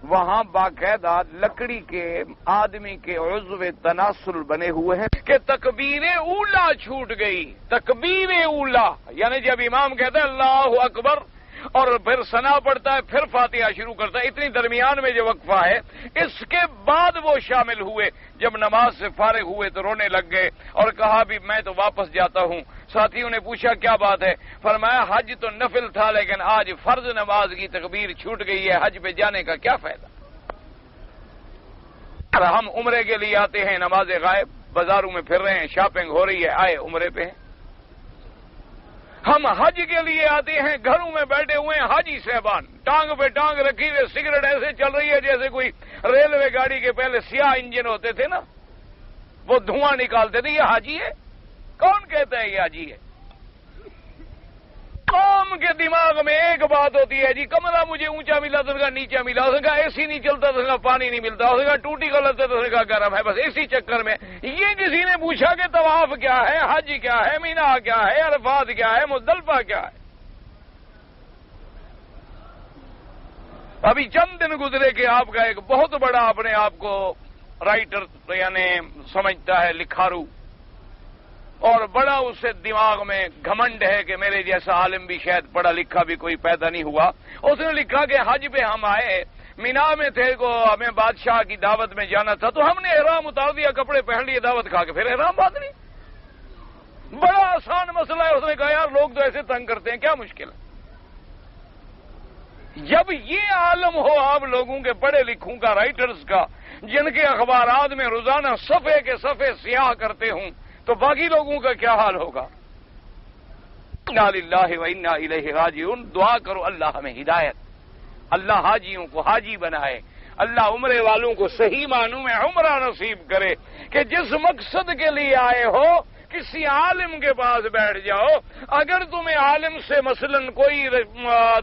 وہاں باقاعدہ لکڑی کے آدمی کے عضو تناسل بنے ہوئے ہیں کہ تکبیر اولا چھوٹ گئی. تکبیر اولا یعنی جب امام کہتا ہے اللہ اکبر اور پھر ثنا پڑتا ہے پھر فاتحہ شروع کرتا ہے، اتنی درمیان میں جو وقفہ ہے اس کے بعد وہ شامل ہوئے. جب نماز سے فارغ ہوئے تو رونے لگ گئے اور کہا بھی میں تو واپس جاتا ہوں. ساتھیوں نے پوچھا کیا بات ہے؟ فرمایا حج تو نفل تھا لیکن آج فرض نماز کی تکبیر چھوٹ گئی ہے، حج پہ جانے کا کیا فائدہ؟ ہم عمرے کے لیے آتے ہیں، نماز غائب، بازاروں میں پھر رہے ہیں، شاپنگ ہو رہی ہے، آئے عمرے پہ ہیں. ہم حج کے لیے آتے ہیں، گھروں میں بیٹھے ہوئے ہیں حاجی صاحبان، ٹانگ پہ ٹانگ رکھی ہوئے، سگریٹ ایسے چل رہی ہے جیسے کوئی ریلوے گاڑی کے پہلے سیاہ انجن ہوتے تھے نا، وہ دھواں نکالتے تھے. یہ حاجی ہے؟ کون کہتا ہے یہ حاجی ہے؟ قوم کے دماغ میں ایک بات ہوتی ہے جی کمرہ مجھے اونچا ملا تو اس کا نیچا ملا، اس کا اے سی نہیں چلتا تو اس کا پانی نہیں ملتا، اس کا ٹوٹی غلط ہے تو اس کا گرم ہے، بس اسی چکر میں. یہ کسی نے پوچھا کہ طواف کیا ہے، حج کیا ہے، مینا کیا ہے، عرفات کیا ہے، مزدلفہ کیا ہے؟ ابھی چند دن گزرے کہ آپ کا ایک بہت بڑا اپنے آپ کو رائٹر یعنی سمجھتا ہے، لکھارو، اور بڑا اسے دماغ میں گھمنڈ ہے کہ میرے جیسا عالم بھی شاید پڑھا لکھا بھی کوئی پیدا نہیں ہوا. اس نے لکھا کہ حج پہ ہم آئے، مینا میں تھے کو ہمیں بادشاہ کی دعوت میں جانا تھا تو ہم نے احرام اتار دیا، کپڑے پہن لیے، دعوت کھا کے پھر احرام باندھ لی. بڑا آسان مسئلہ ہے. اس نے کہا یار لوگ تو ایسے تنگ کرتے ہیں، کیا مشکل ہے؟ جب یہ عالم ہو آپ لوگوں کے پڑھے لکھوں کا، رائٹرز کا، جن کے اخبارات میں روزانہ صفحے کے صفحے سیاہ کرتے ہوں، تو باقی لوگوں کا کیا حال ہوگا؟ انا للہ و انا الیہ راجعون. دعا کرو اللہ ہمیں ہدایت، اللہ حاجیوں کو حاجی بنائے، اللہ عمرے والوں کو صحیح معنوں میں عمرہ نصیب کرے کہ جس مقصد کے لیے آئے ہو کسی عالم کے پاس بیٹھ جاؤ. اگر تمہیں عالم سے مثلا کوئی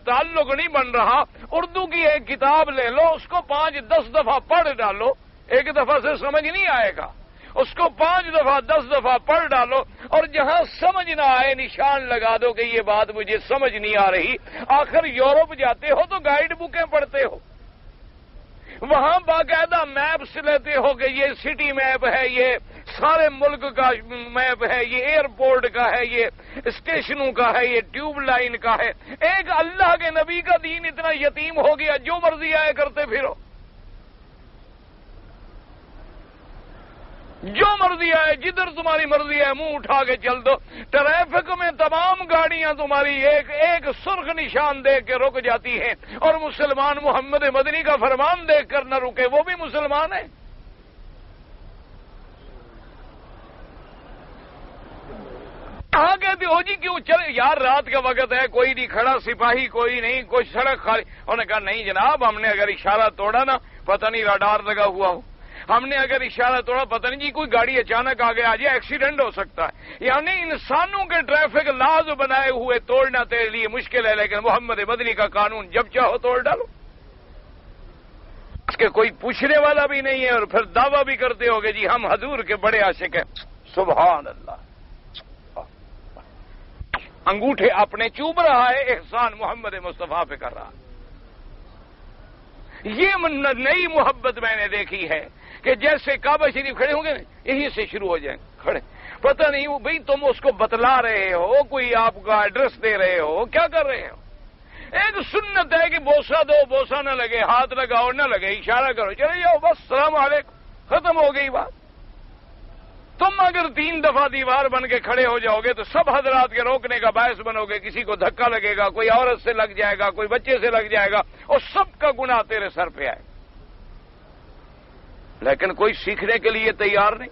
تعلق نہیں بن رہا، اردو کی ایک کتاب لے لو، اس کو 5-10 دفعہ پڑھ ڈالو، ایک دفعہ سے سمجھ نہیں آئے گا، اس کو 5 دفعہ 10 دفعہ پڑھ ڈالو، اور جہاں سمجھ نہ آئے نشان لگا دو کہ یہ بات مجھے سمجھ نہیں آ رہی. آخر یورپ جاتے ہو تو گائیڈ بکیں پڑھتے ہو، وہاں باقاعدہ میپس لیتے ہو کہ یہ سٹی میپ ہے، یہ سارے ملک کا میپ ہے، یہ ایئرپورٹ کا ہے، یہ اسٹیشنوں کا ہے، یہ ٹیوب لائن کا ہے. ایک اللہ کے نبی کا دین اتنا یتیم ہو گیا جو مرضی آئے کرتے پھرو، جو مرضی آئے، جدھر تمہاری مرضی ہے منہ اٹھا کے چل دو. ٹریفک میں تمام گاڑیاں تمہاری ایک سرخ نشان دیکھ کے رک جاتی ہیں، اور مسلمان محمد مدنی کا فرمان دیکھ کر نہ رکے، وہ بھی مسلمان ہیں. کہاں کہتے ہو جی کیوں چلے یار رات کا وقت ہے، کوئی نہیں کھڑا، سپاہی کوئی نہیں، کوئی سڑک خالی. انہوں نے کہا نہیں جناب، ہم نے اگر اشارہ توڑا نا پتہ نہیں راڈار لگا ہوا ہو، ہم نے اگر اشارہ توڑا پتہ نہیں جی کوئی گاڑی اچانک آگے آ جائے، ایکسیڈنٹ ہو سکتا ہے. یعنی انسانوں کے ٹریفک لاز بنائے ہوئے توڑنا تیرے لیے مشکل ہے، لیکن محمد مدنی کا قانون جب چاہو توڑ ڈالو. اس کے کوئی پوچھنے والا بھی نہیں ہے، اور پھر دعویٰ بھی کرتے ہو کہ جی ہم حضور کے بڑے عاشق ہیں. سبحان اللہ. انگوٹھے اپنے چوب رہا ہے، احسان محمد مصطفیٰ پہ کر رہا. یہ نئی محبت میں نے دیکھی ہے کہ جیسے کعبہ شریف کھڑے ہوں گے یہیں سے شروع ہو جائیں کھڑے، پتہ نہیں بھئی تم اس کو بتلا رہے ہو، کوئی آپ کا ایڈریس دے رہے ہو، کیا کر رہے ہو. ایک سنت ہے کہ بوسہ دو، بوسہ نہ لگے، ہاتھ لگاؤ نہ لگے، اشارہ کرو چلے جاؤ، بس السلام علیکم، ختم ہو گئی بات. تم اگر 3 دفعہ دیوار بن کے کھڑے ہو جاؤ گے تو سب حضرات کے روکنے کا باعث بنو گے، کسی کو دھکا لگے گا، کوئی عورت سے لگ جائے گا، کوئی بچے سے لگ جائے گا، اور سب کا گناہ تیرے سر پہ آئے. لیکن کوئی سیکھنے کے لیے تیار نہیں.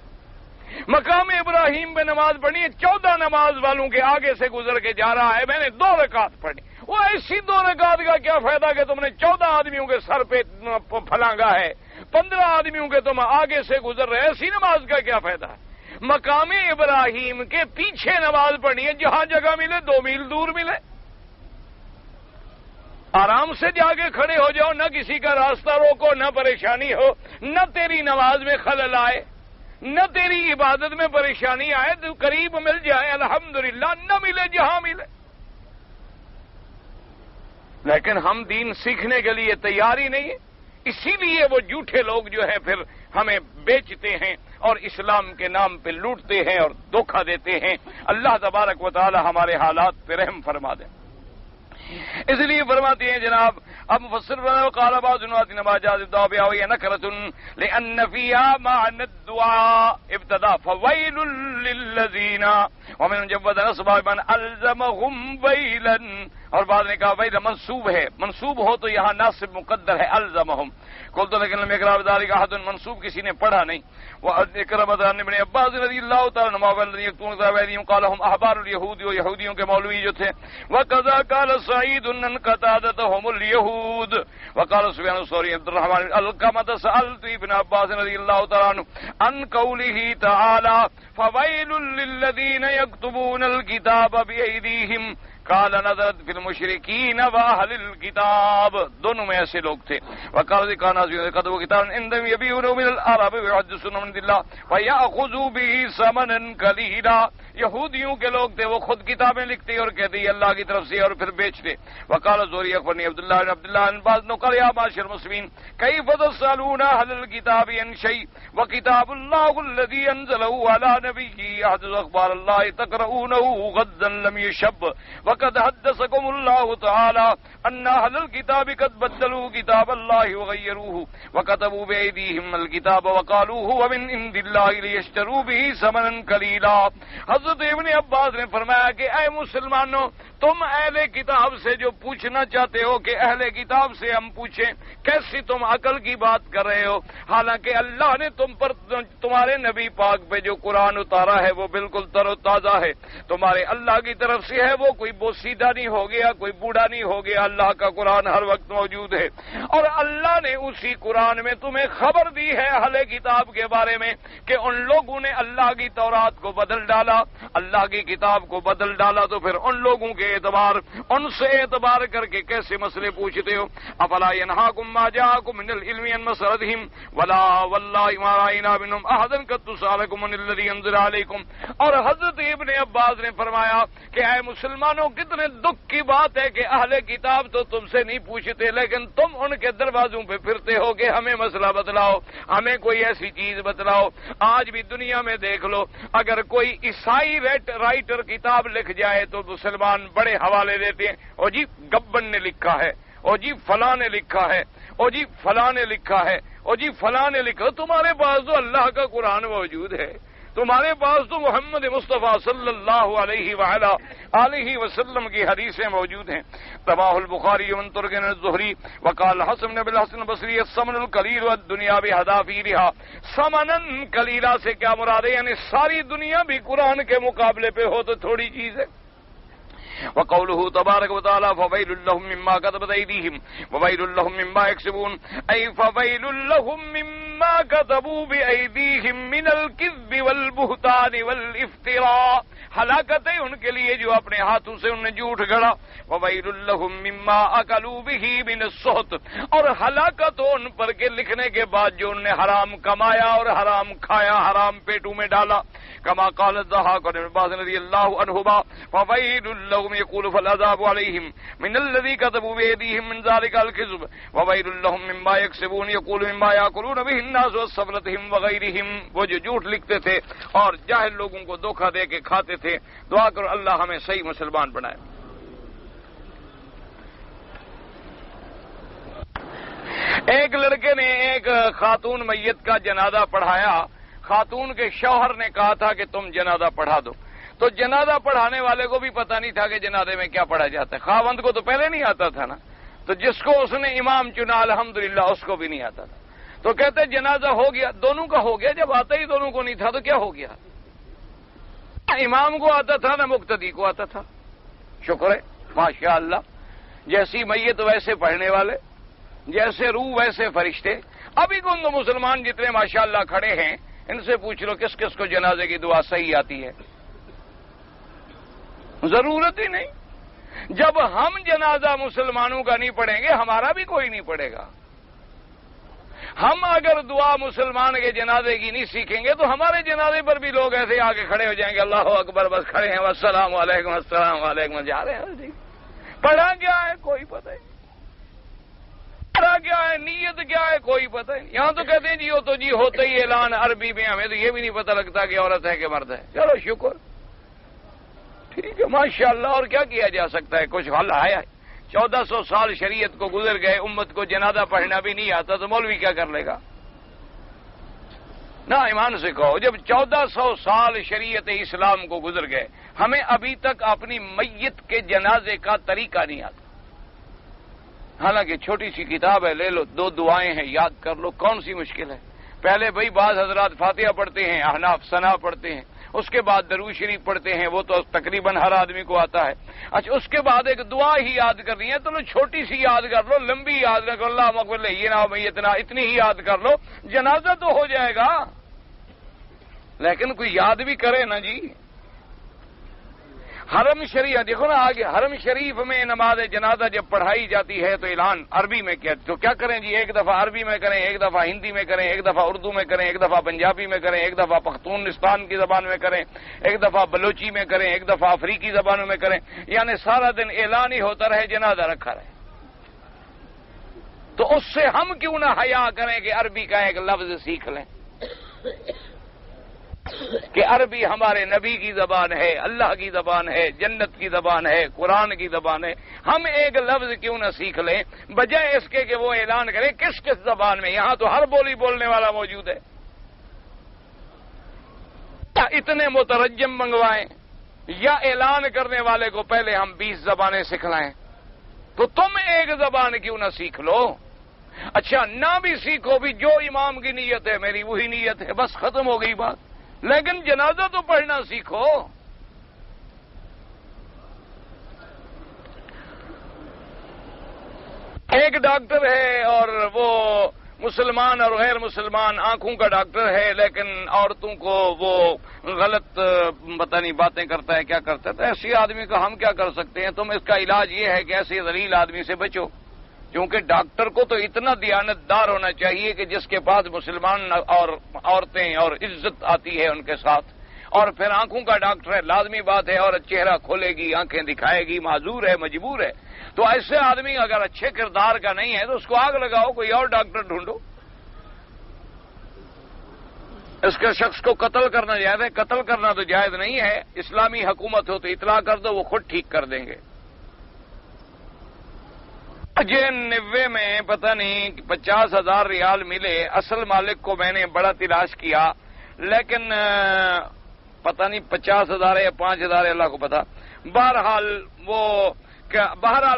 مقام ابراہیم میں نماز پڑھی ہے، 14 نماز والوں کے آگے سے گزر کے جا رہا ہے، میں نے 2 رکعت پڑھی. وہ ایسی 2 رکعت کا کیا فائدہ کہ تم نے 14 آدمیوں کے سر پہ پھلانگا ہے، 15 آدمیوں کے تم آگے سے گزر رہے، ایسی نماز کا کیا فائدہ ہے. مقام ابراہیم کے پیچھے نماز پڑھنی ہے، جہاں جگہ ملے 2 میل دور ملے، آرام سے جا کے کھڑے ہو جاؤ، نہ کسی کا راستہ روکو، نہ پریشانی ہو، نہ تیری نماز میں خلل آئے، نہ تیری عبادت میں پریشانی آئے. تو قریب مل جائے الحمدللہ، نہ ملے جہاں ملے. لیکن ہم دین سیکھنے کے لیے تیار ہی نہیں ہے. اسی لیے وہ جھوٹے لوگ جو ہیں پھر ہمیں بیچتے ہیں اور اسلام کے نام پہ لوٹتے ہیں اور دھوکہ دیتے ہیں. اللہ تبارک و تعالی ہمارے حالات پہ رحم فرما دیں. اس لیے فرماتے ہیں جناب اب مفسر قال بعض الناس ما جاز الدعاء وهي نكرة لأن فيها معنى الدعاء ابتدا فويل للذين ومن جبد اسباب من الزمهم ويلا. اور بعد نے کہا ویل منصوب ہے, منصوب ہو تو یہاں ناصب مقدر ہے الزمهم. قلت لیکن لم يقرأ بذلك احد, منصوب کسی نے پڑھا نہیں. وذكر عن ابن عباس رضی اللہ تعالی عنہ والذي يكتمون كتاب ايديهم قال هم احبار اليهود, یہودیوں کے مولوی جو تھے. وكذا قال سعيد ان قتادة هم اليهود. وقال سفيان الثوري عبد الرحمن القمة سألت ابن عباس رضی اللہ تعالی عنہ عن قوله تعالى فويل للذين يكتبون الكتاب بأيديهم قال نظرت فی المشرکین واہل الکتاب, دونوں میں ایسے لوگ تھے. وقال کانا قدو کتاب عندهم یبیعون من العرب ويحدثون من الله فيأخذوا به ثمنا قليلا. یہودیوں کے لوگ تھے, وہ خود کتابیں لکھتے اور کہتے ہیں اللہ کی طرف سے اور پھر بیچتے. وقال زوری اخبرنی عبداللہ بن عبداللہ بن باز قال یا معاشر المسلمین کیف تسألون اهل الكتاب عن شيء وكتاب الله الذي انزله على نبيه احدث اخبار الله تقرؤونه غدا لم يشب. وقد حدثكم الله تعالى ان اهل الكتاب قد بدلوا كتاب الله وغيروه وكتبوا بايديهم الكتاب وقالوا هو من عند الله ليشتروا به ثمنا قليلا. حضرت ابن عباس نے فرمایا کہ اے مسلمانوں, تم اہل کتاب سے جو پوچھنا چاہتے ہو کہ اہل کتاب سے ہم پوچھیں, کیسی تم عقل کی بات کر رہے ہو, حالانکہ اللہ نے تم پر تمہارے نبی پاک پہ جو قرآن اتارا ہے وہ بالکل تر و تازہ ہے, تمہارے اللہ کی طرف سے ہے, وہ کوئی بوسیدہ نہیں ہو گیا, کوئی بوڑھا نہیں ہو گیا, اللہ کا قرآن ہر وقت موجود ہے. اور اللہ نے اسی قرآن میں تمہیں خبر دی ہے اہل کتاب کے بارے میں کہ ان لوگوں نے اللہ کی تورات کو بدل ڈالا, اللہ کی کتاب کو بدل ڈالا, تو پھر ان لوگوں کے اعتبار, ان سے اعتبار کر کے کیسے مسئلے پوچھتے ہو. افلا ينهاكم ما جاءكم من العلم عن مسألتهم ولا والله ما رأينا منهم احدا قد سألكم من الذي انزل عليكم. اور حضرت ابن عباس نے فرمایا کہ اے مسلمانوں, کتنے دکھ کی بات ہے کہ اہل کتاب تو تم سے نہیں پوچھتے, لیکن تم ان کے دروازوں پہ پھرتے ہو کہ ہمیں مسئلہ بتلاؤ, ہمیں کوئی ایسی چیز بتلاؤ. آج بھی دنیا میں دیکھ لو, اگر کوئی عیسائی رائٹر کتاب لکھ جائے تو مسلمان بڑے حوالے دیتے ہیں, اور جی گبن نے لکھا ہے, اور جی فلاں نے لکھا ہے, اور جی فلاں نے لکھا ہے, اور جی فلاں نے لکھا. تمہارے پاس تو اللہ کا قرآن موجود ہے, تمہارے پاس تو محمد مصطفیٰ صلی اللہ علیہ وآلہ آلہ وسلم کی حدیثیں موجود ہیں. رواه البخاری من طرق الزہری وقال حسن بن الحسن البصری الثمن القلیل والدنیا بحذافیرها. ثمنا قلیلا سے کیا مراد ہے, یعنی ساری دنیا بھی قرآن کے مقابلے پہ ہو تو تھوڑی چیز ہے. وقوله تبارك وتعالى فويل لهم مما كتبت أيديهم وويل لهم مما يكسبون أي فويل لهم مما كتبوا بأيديهم من الكذب والبهتان والافتراء. ہلاکت ہے ان کے لیے جو اپنے ہاتھوں سے انہوں نے جھوٹ گڑا. وویل لهم مما اکلوا به من السحت, اور ہلاکت ہو ان پر کے لکھنے کے بعد جو انہوں نے حرام کمایا اور حرام کھایا, حرام پیٹوں میں ڈالا. كما قال الضحاك بن عباس رضي الله عنهما فويل لهم يقول فالعذاب عليهم من الذي كتبوا بأيديهم من ذلك الكذب وويل لهم مما يكسبون يقول مما يأكلون به الناس وصفنتهم وغيرهم. وہ جو جھوٹ لکھتے تھے اور جاہل لوگوں کو دھوکہ دے کے کھاتے تھے. دعا کرو اللہ ہمیں صحیح مسلمان بنائے. ایک لڑکے نے ایک خاتون میت کا جنازہ پڑھایا. خاتون کے شوہر نے کہا تھا کہ تم جنازہ پڑھا دو, تو جنازہ پڑھانے والے کو بھی پتہ نہیں تھا کہ جنازے میں کیا پڑھا جاتا ہے. خاوند کو تو پہلے نہیں آتا تھا نا, تو جس کو اس نے امام چنا الحمدللہ اس کو بھی نہیں آتا تھا. تو کہتے جنازہ ہو گیا, دونوں کا ہو گیا, جب آتا ہی دونوں کو نہیں تھا تو کیا ہو گیا. امام کو آتا تھا نہ مقتدی کو آتا تھا. شکر ہے ماشاء اللہ, جیسی میت ویسے پڑھنے والے, جیسے روح ویسے فرشتے. ابھی کون تو مسلمان جتنے ماشاء اللہ کھڑے ہیں ان سے پوچھ لو کس کس کو جنازے کی دعا صحیح آتی ہے. ضرورت ہی نہیں. جب ہم جنازہ مسلمانوں کا نہیں پڑھیں گے ہمارا بھی کوئی نہیں پڑھے گا. ہم اگر دعا مسلمان کے جنازے کی نہیں سیکھیں گے تو ہمارے جنازے پر بھی لوگ ایسے آگے کھڑے ہو جائیں گے, اللہ اکبر, بس کھڑے ہیں, السلام علیکم السلام علیکم, جا رہے ہیں. پڑھا کیا ہے کوئی پتہ نہیں, پڑھا کیا ہے نیت کیا ہے کوئی پتہ نہیں. یہاں تو کہتے ہیں جی وہ تو جی ہوتا ہی اعلان عربی میں، ہمیں تو یہ بھی نہیں پتہ لگتا کہ عورت ہے کہ مرد ہے. چلو شکر، ٹھیک ہے ماشاءاللہ. اور کیا جا سکتا ہے؟ کچھ حل آیا؟ 1400 سال شریعت کو گزر گئے، امت کو جنازہ پڑھنا بھی نہیں آتا تو مولوی کیا کر لے گا؟ نہ ایمان سے کہو، جب 1400 سال شریعت اسلام کو گزر گئے، ہمیں ابھی تک اپنی میت کے جنازے کا طریقہ نہیں آتا. حالانکہ چھوٹی سی کتاب ہے، لے لو، 2 دعائیں ہیں، یاد کر لو، کون سی مشکل ہے؟ پہلے بھائی بعض حضرات فاتحہ پڑھتے ہیں، احناف ثنا پڑھتے ہیں، اس کے بعد درود شریف پڑھتے ہیں، وہ تو تقریباً ہر آدمی کو آتا ہے. اچھا اس کے بعد ایک دعا ہی یاد کرنی ہے تو لو چھوٹی سی یاد کر لو، لمبی یاد نہ کرو، اللہ مغفر لہ یہ نہ اتنی ہی یاد کر لو، جنازہ تو ہو جائے گا. لیکن کوئی یاد بھی کرے نا جی. حرم شریف دیکھو نا آگے، حرم شریف میں نماز جنازہ جب پڑھائی جاتی ہے تو اعلان عربی میں کیا کریں جی؟ ایک دفعہ عربی میں کریں، ایک دفعہ ہندی میں کریں، ایک دفعہ اردو میں کریں، ایک دفعہ پنجابی میں کریں، ایک دفعہ پختونستان کی زبان میں کریں، ایک دفعہ بلوچی میں کریں، ایک دفعہ افریقی زبانوں میں کریں. یعنی سارا دن اعلان ہی ہوتا رہے، جنازہ رکھا رہے. تو اس سے ہم کیوں نہ حیا کریں کہ عربی کا ایک لفظ سیکھ لیں کہ عربی ہمارے نبی کی زبان ہے، اللہ کی زبان ہے، جنت کی زبان ہے، قرآن کی زبان ہے. ہم ایک لفظ کیوں نہ سیکھ لیں بجائے اس کے کہ وہ اعلان کریں کس زبان میں. یہاں تو ہر بولی بولنے والا موجود ہے. اتنے مترجم منگوائیں یا اعلان کرنے والے کو پہلے ہم 20 زبانیں سکھلائیں. تو تم ایک زبان کیوں نہ سیکھ لو؟ اچھا نہ بھی سیکھو بھی، جو امام کی نیت ہے میری وہی نیت ہے، بس ختم ہو گئی بات. لیکن جنازہ تو پڑھنا سیکھو. ایک ڈاکٹر ہے اور وہ مسلمان اور غیر مسلمان آنکھوں کا ڈاکٹر ہے، لیکن عورتوں کو وہ غلط پتہ نہیں باتیں کرتا ہے، کیا کرتا ہے. تو ایسی آدمی کا ہم کیا کر سکتے ہیں؟ تم اس کا علاج یہ ہے کہ ایسے ذلیل آدمی سے بچو. کیونکہ ڈاکٹر کو تو اتنا دیانت دار ہونا چاہیے کہ جس کے پاس مسلمان اور عورتیں اور عزت آتی ہے ان کے ساتھ. اور پھر آنکھوں کا ڈاکٹر ہے، لازمی بات ہے، اور چہرہ کھولے گی، آنکھیں دکھائے گی، معذور ہے، مجبور ہے. تو ایسے آدمی اگر اچھے کردار کا نہیں ہے تو اس کو آگ لگاؤ، کوئی اور ڈاکٹر ڈھونڈو. اس کے شخص کو قتل کرنا جائز ہے؟ قتل کرنا تو جائز نہیں ہے. اسلامی حکومت ہو تو اطلاع کر دو، وہ خود ٹھیک کر دیں گے. 90 میں پتہ نہیں 50,000 ریال ملے. اصل مالک کو میں نے بڑا تلاش کیا، لیکن پتہ نہیں 50,000 ہے یا 5,000 ہے، اللہ کو پتا. بہرحال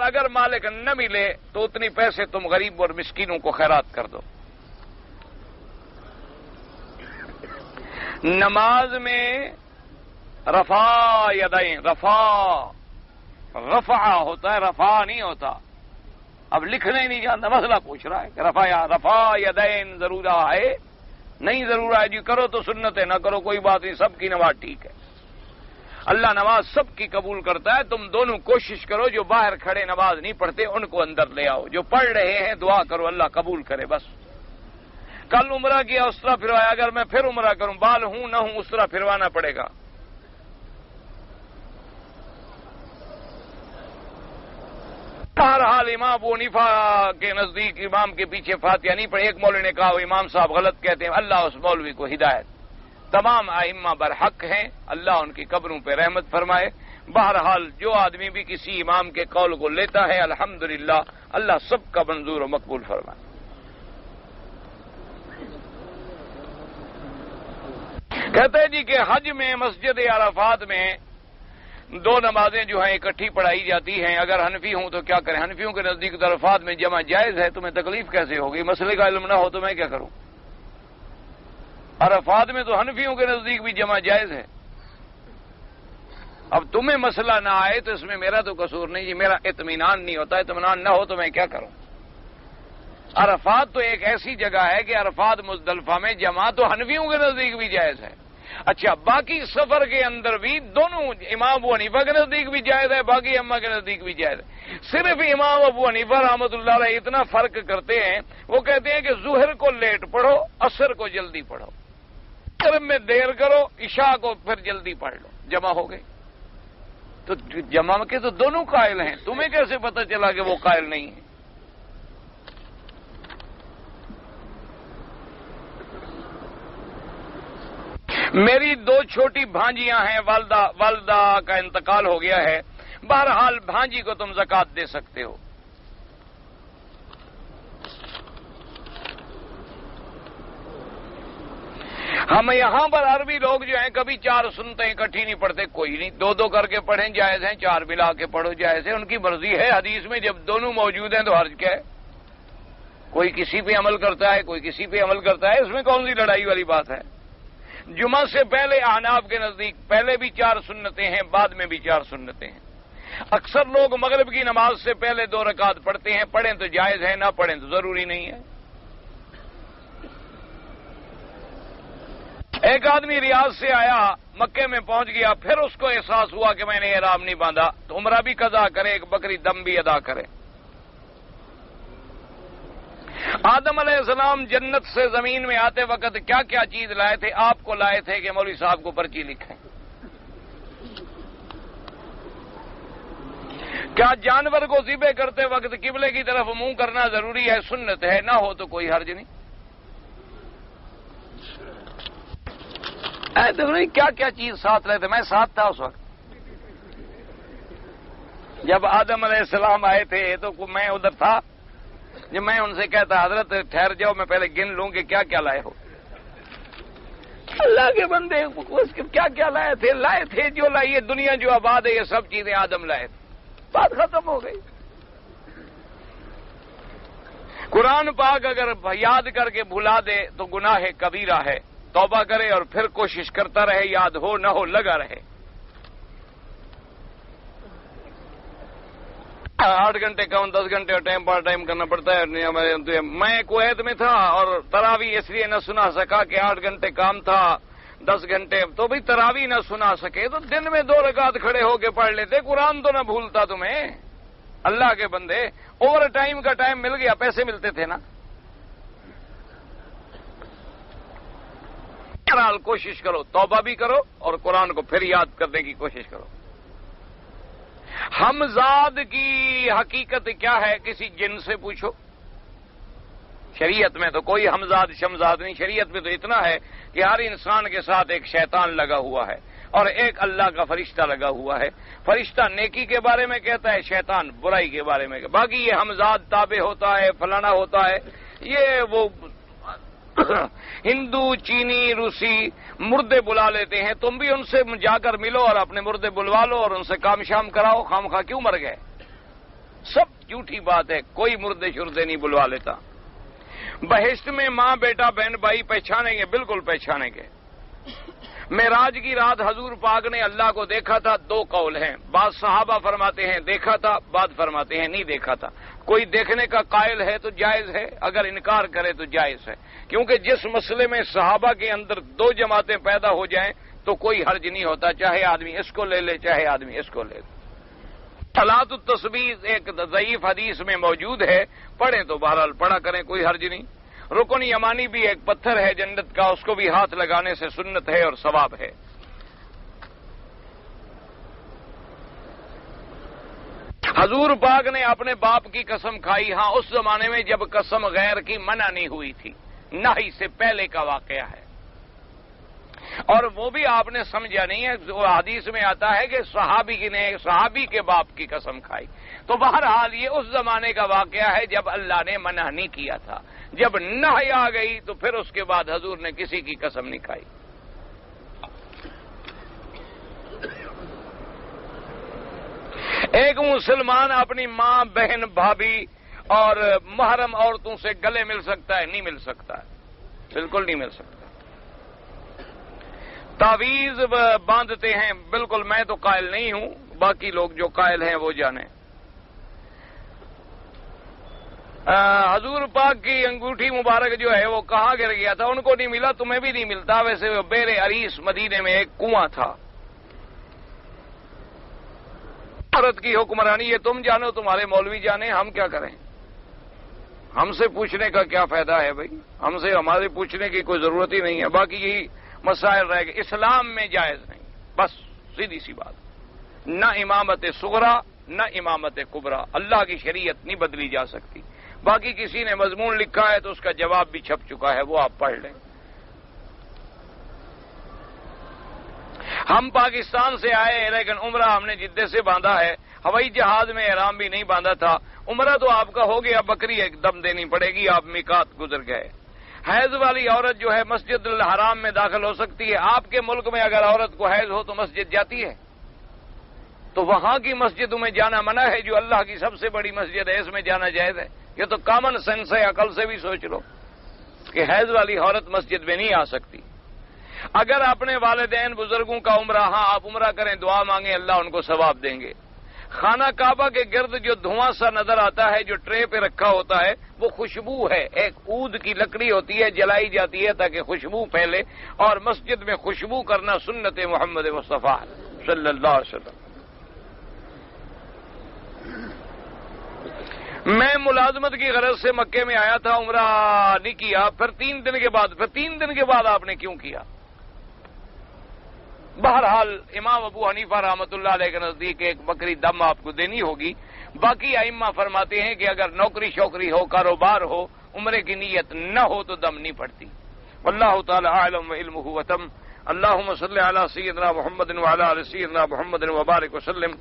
اگر مالک نہ ملے تو اتنی پیسے تم غریب اور مسکینوں کو خیرات کر دو. نماز میں رفع یدین، رفع ہوتا ہے، رفع نہیں ہوتا. اب لکھنے ہی نہیں جانتا، مسئلہ پوچھ رہا ہے کہ رفع یدین ضرور ہے نہیں ضرور ہے جی. کرو تو سنت ہے، نہ کرو کوئی بات نہیں، سب کی نماز ٹھیک ہے. اللہ نماز سب کی قبول کرتا ہے. تم دونوں کوشش کرو، جو باہر کھڑے نماز نہیں پڑھتے ان کو اندر لے آؤ، جو پڑھ رہے ہیں دعا کرو اللہ قبول کرے. بس کل عمرہ کیا، اس طرح پھروایا، اگر میں پھر عمرہ کروں، بال ہوں نہ ہوں، اس طرح پھروانا پڑے گا. بہرحال امام ابو حنیفہ کے نزدیک امام کے پیچھے فاتحہ نہیں پڑھے. ایک مولوی نے کہا وہ امام صاحب غلط کہتے ہیں، اللہ اس مولوی کو ہدایت. تمام ائمہ برحق ہیں، اللہ ان کی قبروں پہ رحمت فرمائے. بہرحال جو آدمی بھی کسی امام کے قول کو لیتا ہے الحمدللہ اللہ سب کا منظور و مقبول فرمائے. کہتے ہیں جی کہ حج میں مسجد عرفات میں 2 نمازیں جو ہیں اکٹھی پڑھائی جاتی ہیں. اگر حنفی ہوں تو کیا کریں؟ حنفیوں کے نزدیک تو عرفات میں جمع جائز ہے. تمہیں تکلیف کیسے ہوگی؟ مسئلے کا علم نہ ہو تو میں کیا کروں؟ عرفات میں تو حنفیوں کے نزدیک بھی جمع جائز ہے. اب تمہیں مسئلہ نہ آئے تو اس میں میرا تو قصور نہیں جی. میرا اطمینان نہیں ہوتا، اطمینان نہ ہو تو میں کیا کروں؟ عرفات تو ایک ایسی جگہ ہے کہ عرفات مزدلفہ میں جمع تو حنفیوں کے نزدیک بھی جائز ہے. اچھا باقی سفر کے اندر بھی دونوں امام ابو حنیفہ کے نزدیک بھی جائز ہے، باقی امہ کے نزدیک بھی جائز ہے. صرف امام ابو حنیفہ رحمۃ اللہ علیہ اتنا فرق کرتے ہیں، وہ کہتے ہیں کہ ظہر کو لیٹ پڑھو، عصر کو جلدی پڑھو، مغرب میں دیر کرو، عشاء کو پھر جلدی پڑھ لو. جمع ہو گئی. تو جمع کے تو دونوں قائل ہیں، تمہیں کیسے پتہ چلا کہ وہ قائل نہیں ہے؟ میری 2 چھوٹی بھانجیاں ہیں، والدہ کا انتقال ہو گیا ہے، بہرحال بھانجی کو تم زکوٰۃ دے سکتے ہو۔ ہم یہاں پر عربی لوگ جو ہیں کبھی 4 سنتیں اکٹھی نہیں پڑھتے، کوئی نہیں، 2 کر کے پڑھیں جائز ہیں، 4 ملا کے پڑھو جائز ہے، ان کی مرضی ہے۔ حدیث میں جب دونوں موجود ہیں تو حرج کیا ہے؟ کوئی کسی پہ عمل کرتا ہے، کوئی کسی پہ عمل کرتا ہے، اس میں کون سی لڑائی والی بات ہے؟ جمعہ سے پہلے احناف کے نزدیک پہلے بھی 4 سنتیں ہیں، بعد میں بھی 4 سنتیں ہیں۔ اکثر لوگ مغرب کی نماز سے پہلے 2 رکعت پڑھتے ہیں، پڑھیں تو جائز ہے، نہ پڑھیں تو ضروری نہیں ہے۔ ایک آدمی ریاض سے آیا، مکے میں پہنچ گیا، پھر اس کو احساس ہوا کہ میں نے احرام نہیں باندھا، تو عمرہ بھی قضا کرے، ایک بکری دم بھی ادا کرے۔ آدم علیہ السلام جنت سے زمین میں آتے وقت کیا کیا چیز لائے تھے؟ آپ کو لائے تھے کہ مولوی صاحب کو پرچی لکھیں۔ کیا جانور کو ذبح کرتے وقت قبلے کی طرف منہ کرنا ضروری ہے؟ سنت ہے، نہ ہو تو کوئی حرج نہیں۔ دیکھو کیا کیا چیز ساتھ لائے تھے، میں ساتھ تھا اس وقت جب آدم علیہ السلام آئے تھے، تو میں ادھر تھا، جب میں ان سے کہتا حضرت ٹھہر جاؤ میں پہلے گن لوں کہ کیا کیا لائے ہو۔ اللہ کے بندے کیا کیا لائے تھے جو لائیے، دنیا جو آباد ہے یہ سب چیزیں آدم لائے تھے، بات ختم ہو گئی۔ قرآن پاک اگر یاد کر کے بھلا دے تو گناہ کبیرہ ہے، توبہ کرے اور پھر کوشش کرتا رہے، یاد ہو نہ ہو لگا رہے۔ 8 گھنٹے کم 10 گھنٹے اور ٹائم پار ٹائم کرنا پڑتا ہے۔ میں کویت میں تھا اور تراویح اس لیے نہ سنا سکا کہ 8 گھنٹے کام تھا، 10 گھنٹے تو بھی تراویح نہ سنا سکے تو دن میں 2 رکعت کھڑے ہو کے پڑھ لیتے، قرآن تو نہ بھولتا تمہیں۔ اللہ کے بندے، اوور ٹائم کا ٹائم مل گیا، پیسے ملتے تھے نا۔ بہرحال کوشش کرو، توبہ بھی کرو اور قرآن کو پھر یاد کرنے کی کوشش کرو۔ ہمزاد کی حقیقت کیا ہے؟ کسی جن سے پوچھو۔ شریعت میں تو کوئی ہمزاد شمزاد نہیں، شریعت میں تو اتنا ہے کہ ہر انسان کے ساتھ ایک شیطان لگا ہوا ہے اور ایک اللہ کا فرشتہ لگا ہوا ہے۔ فرشتہ نیکی کے بارے میں کہتا ہے، شیطان برائی کے بارے میں۔ باقی یہ ہمزاد تابع ہوتا ہے، فلانا ہوتا ہے، یہ وہ ہندو، چینی، روسی مردے بلا لیتے ہیں، تم بھی ان سے جا کر ملو اور اپنے مردے بلوا لو اور ان سے کام شام کراؤ، خام خواہ کیوں مر گئے؟ سب جھوٹی بات ہے، کوئی مردے شردے نہیں بلوا لیتا۔ بہشت میں ماں بیٹا بہن بھائی پہچانیں گے، بالکل پہچانیں گے۔ معراج کی رات حضور پاک نے اللہ کو دیکھا تھا، 2 قول ہیں، بعض صحابہ فرماتے ہیں دیکھا تھا، بعض فرماتے ہیں نہیں دیکھا تھا۔ کوئی دیکھنے کا قائل ہے تو جائز ہے، اگر انکار کرے تو جائز ہے، کیونکہ جس مسئلے میں صحابہ کے اندر 2 جماعتیں پیدا ہو جائیں تو کوئی حرج نہیں ہوتا، چاہے آدمی اس کو لے لے چاہے آدمی اس کو لے لے۔ صلاۃ التسبیح ایک ضعیف حدیث میں موجود ہے، پڑھیں تو بہرحال پڑھا کریں، کوئی حرج نہیں۔ رکن یمانی بھی ایک پتھر ہے جنت کا، اس کو بھی ہاتھ لگانے سے سنت ہے اور ثواب ہے۔ حضور پاک نے اپنے باپ کی قسم کھائی، ہاں اس زمانے میں جب قسم غیر کی منع نہیں ہوئی تھی، نہی سے پہلے کا واقعہ ہے، اور وہ بھی آپ نے سمجھا نہیں ہے۔ حدیث میں آتا ہے کہ صحابی کے باپ کی قسم کھائی، تو بہرحال یہ اس زمانے کا واقعہ ہے جب اللہ نے منع نہیں کیا تھا۔ جب نہی آ گئی تو پھر اس کے بعد حضور نے کسی کی قسم نہیں کھائی۔ ایک مسلمان اپنی ماں بہن بھابھی اور محرم عورتوں سے گلے مل سکتا ہے؟ نہیں مل سکتا ہے، بالکل نہیں مل سکتا۔ تعویذ باندھتے ہیں، بالکل میں تو قائل نہیں ہوں، باقی لوگ جو قائل ہیں وہ جانیں۔ حضور پاک کی انگوٹھی مبارک جو ہے وہ کہاں گر گیا تھا؟ ان کو نہیں ملا، تمہیں بھی نہیں ملتا۔ ویسے وہ بیر عریس مدینے میں ایک کنواں تھا۔ بھارت کی حکمرانی یہ تم جانو، تمہارے مولوی جانے، ہم کیا کریں؟ ہم سے پوچھنے کا کیا فائدہ ہے بھائی؟ ہمارے پوچھنے کی کوئی ضرورت ہی نہیں ہے۔ باقی یہی مسائل رہ گئے، اسلام میں جائز نہیں، بس سیدھی سی بات۔ نہ امامت صغرا نہ امامت کبرا، اللہ کی شریعت نہیں بدلی جا سکتی۔ باقی کسی نے مضمون لکھا ہے تو اس کا جواب بھی چھپ چکا ہے، وہ آپ پڑھ لیں۔ ہم پاکستان سے آئے لیکن عمرہ ہم نے جدے سے باندھا ہے، ہوائی جہاز میں احرام بھی نہیں باندھا تھا، عمرہ تو آپ کا ہو گیا، بکری ایک دم دینی پڑے گی، آپ میقات گزر گئے۔ حیض والی عورت جو ہے مسجد الحرام میں داخل ہو سکتی ہے، آپ کے ملک میں اگر عورت کو حیض ہو تو مسجد جاتی ہے؟ تو وہاں کی مسجدوں میں جانا منع ہے، جو اللہ کی سب سے بڑی مسجد ہے اس میں جانا جائز ہے؟ یہ تو کامن سینس ہے، عقل سے بھی سوچ لو کہ حیض والی عورت مسجد میں نہیں آ سکتی۔ اگر اپنے والدین بزرگوں کا عمرہ، ہاں آپ عمرہ کریں، دعا مانگیں، اللہ ان کو ثواب دیں گے۔ خانہ کعبہ کے گرد جو دھواں سا نظر آتا ہے جو ٹرے پہ رکھا ہوتا ہے وہ خوشبو ہے، ایک عود کی لکڑی ہوتی ہے، جلائی جاتی ہے تاکہ خوشبو پھیلے، اور مسجد میں خوشبو کرنا سنت محمد مصطفیٰ صلی اللہ علیہ وسلم۔ میں ملازمت کی غرض سے مکے میں آیا تھا، عمرہ نہیں کیا، پھر 3 دن کے بعد آپ نے کیوں کیا؟ بہرحال امام ابو حنیفہ رحمۃ اللہ علیہ کے نزدیک ایک بکری دم آپ کو دینی ہوگی۔ باقی ائمہ فرماتے ہیں کہ اگر نوکری شوکری ہو، کاروبار ہو، عمرے کی نیت نہ ہو تو دم نہیں پڑتی۔ واللہ تعالی اعلم وعلمہ وتم۔ اللہم صلی علی سیدنا محمد وعلی آل سیدنا محمد وبارک وسلم۔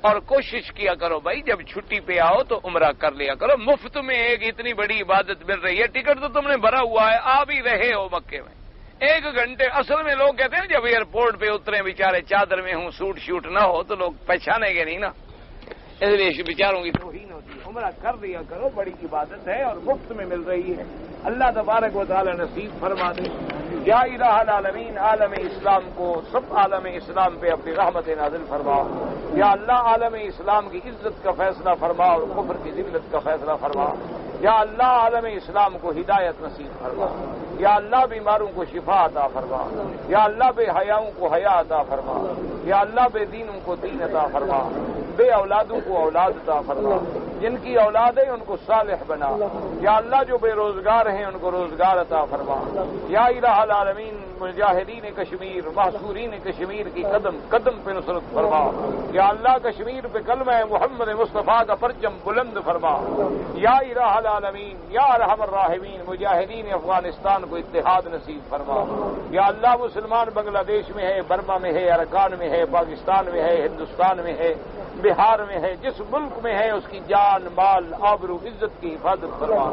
اور کوشش کیا کرو بھائی، جب چھٹی پہ آؤ تو عمرہ کر لیا کرو، مفت میں ایک اتنی بڑی عبادت مل رہی ہے، ٹکٹ تو تم نے بھرا ہوا ہے، آ بھی رہے ہو مکے میں 1 گھنٹے۔ اصل میں لوگ کہتے ہیں جب ایئرپورٹ پہ اترے بیچارے چادر میں ہوں، سوٹ شوٹ نہ ہو تو لوگ پہچانے گے نہیں نا، اس لیے بیچاروں کی توہین ہوتی ہے۔ عمرہ کر لیا کرو، بڑی عبادت ہے اور مفت میں مل رہی ہے، اللہ تبارک و تعالی نصیب فرما دے۔ یا الہ العالمین، عالم اسلام کو، سب عالم اسلام پہ اپنی رحمت نازل فرما۔ یا اللہ عالم اسلام کی عزت کا فیصلہ فرما اور کفر کی ذلت کا فیصلہ فرما۔ یا اللہ عالم اسلام کو ہدایت نصیب فرما۔ یا اللہ بیماروں کو شفا عطا فرما۔ یا اللہ بے حیاؤں کو حیا عطا فرما۔ یا اللہ بے دینوں کو دین عطا فرما۔ بے اولادوں کو اولاد عطا فرما، جن کی اولاد ہے ان کو صالح بنا۔ یا اللہ جو بے روزگار ہیں ان کو روزگار عطا فرما۔ یا الہ العالمین، مجاہدین کشمیر، محصورین کشمیر کی قدم قدم پہ نصرت فرما۔ یا اللہ کشمیر پہ کلمہ محمد مصطفیٰ کا پرچم بلند فرما۔ یا الہ العالمین، یا ارحم الراحمین، مجاہدین افغانستان کو اتحاد نصیب فرما۔ یا اللہ مسلمان بنگلہ دیش میں ہے، برما میں ہے، ارکان میں ہے، پاکستان میں ہے، ہندوستان میں ہے، بہار میں ہے، جس ملک میں ہے اس کی جان مال آبرو عزت کی حفاظت فرما۔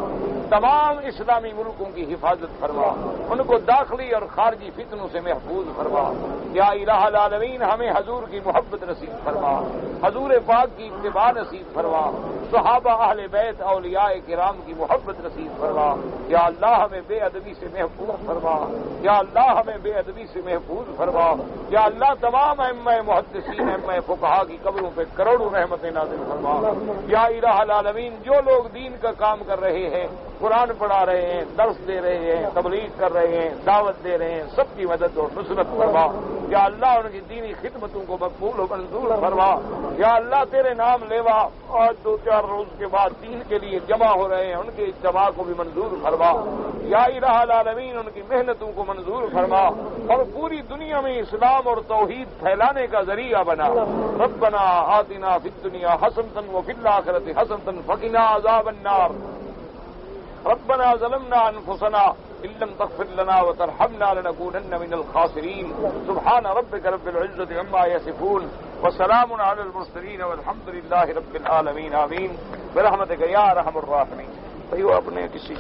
تمام اسلامی ملکوں کی حفاظت فرما، ان کو داخلی اور خارجی فتنوں سے محفوظ فرما۔ یا الہ العالمین، ہمیں حضور کی محبت نصیب فرما، حضور پاک کی اتباع نصیب فرما، صحابہ اہل بیت اولیاء کرام کی محبت نصیب فرما۔ یا اللہ ہمیں بے ادبی سے محفوظ فرما۔ یا اللہ ہمیں بے ادبی سے محفوظ فرما۔ یا اللہ تمام ائمہ محدثین، ائمہ فقہا کی قبروں پہ کروڑوں رحمتیں نازل فرما۔ یا الہ العالمین، جو لوگ دین کا کام کر رہے ہیں، قرآن پڑھا رہے ہیں، درس دے رہے ہیں، تبلیغ کر رہے ہیں، دعوت دے رہے ہیں، سب کی مدد اور نصرت فرما۔ یا اللہ ان کی دینی خدمتوں کو مقبول و منظور فرما۔ یا اللہ تیرے نام لیوا آج 2-4 روز کے بعد دین کے لیے جمع ہو رہے ہیں، ان کے اجتماع کو بھی منظور فرما۔ یا الہ العالمین، ان کی محنتوں کو منظور فرما اور پوری دنیا میں اسلام اور توحید پھیلانے کا ذریعہ بنا۔ ربنا آتنا فی الدنیا حسنۃ وفی الآخرۃ حسنۃ وقنا عذاب النار۔ ربنا ظلمنا انفسنا ان لم تغفر لنا وترحمنا لنكونن من الخاسرين۔ سبحان ربك رب العزة عما يصفون وسلام على المرسلين والحمد لله رب العالمين۔ آمین برحمتک یا ارحم الراحمین۔ بھائیو اپنے کسی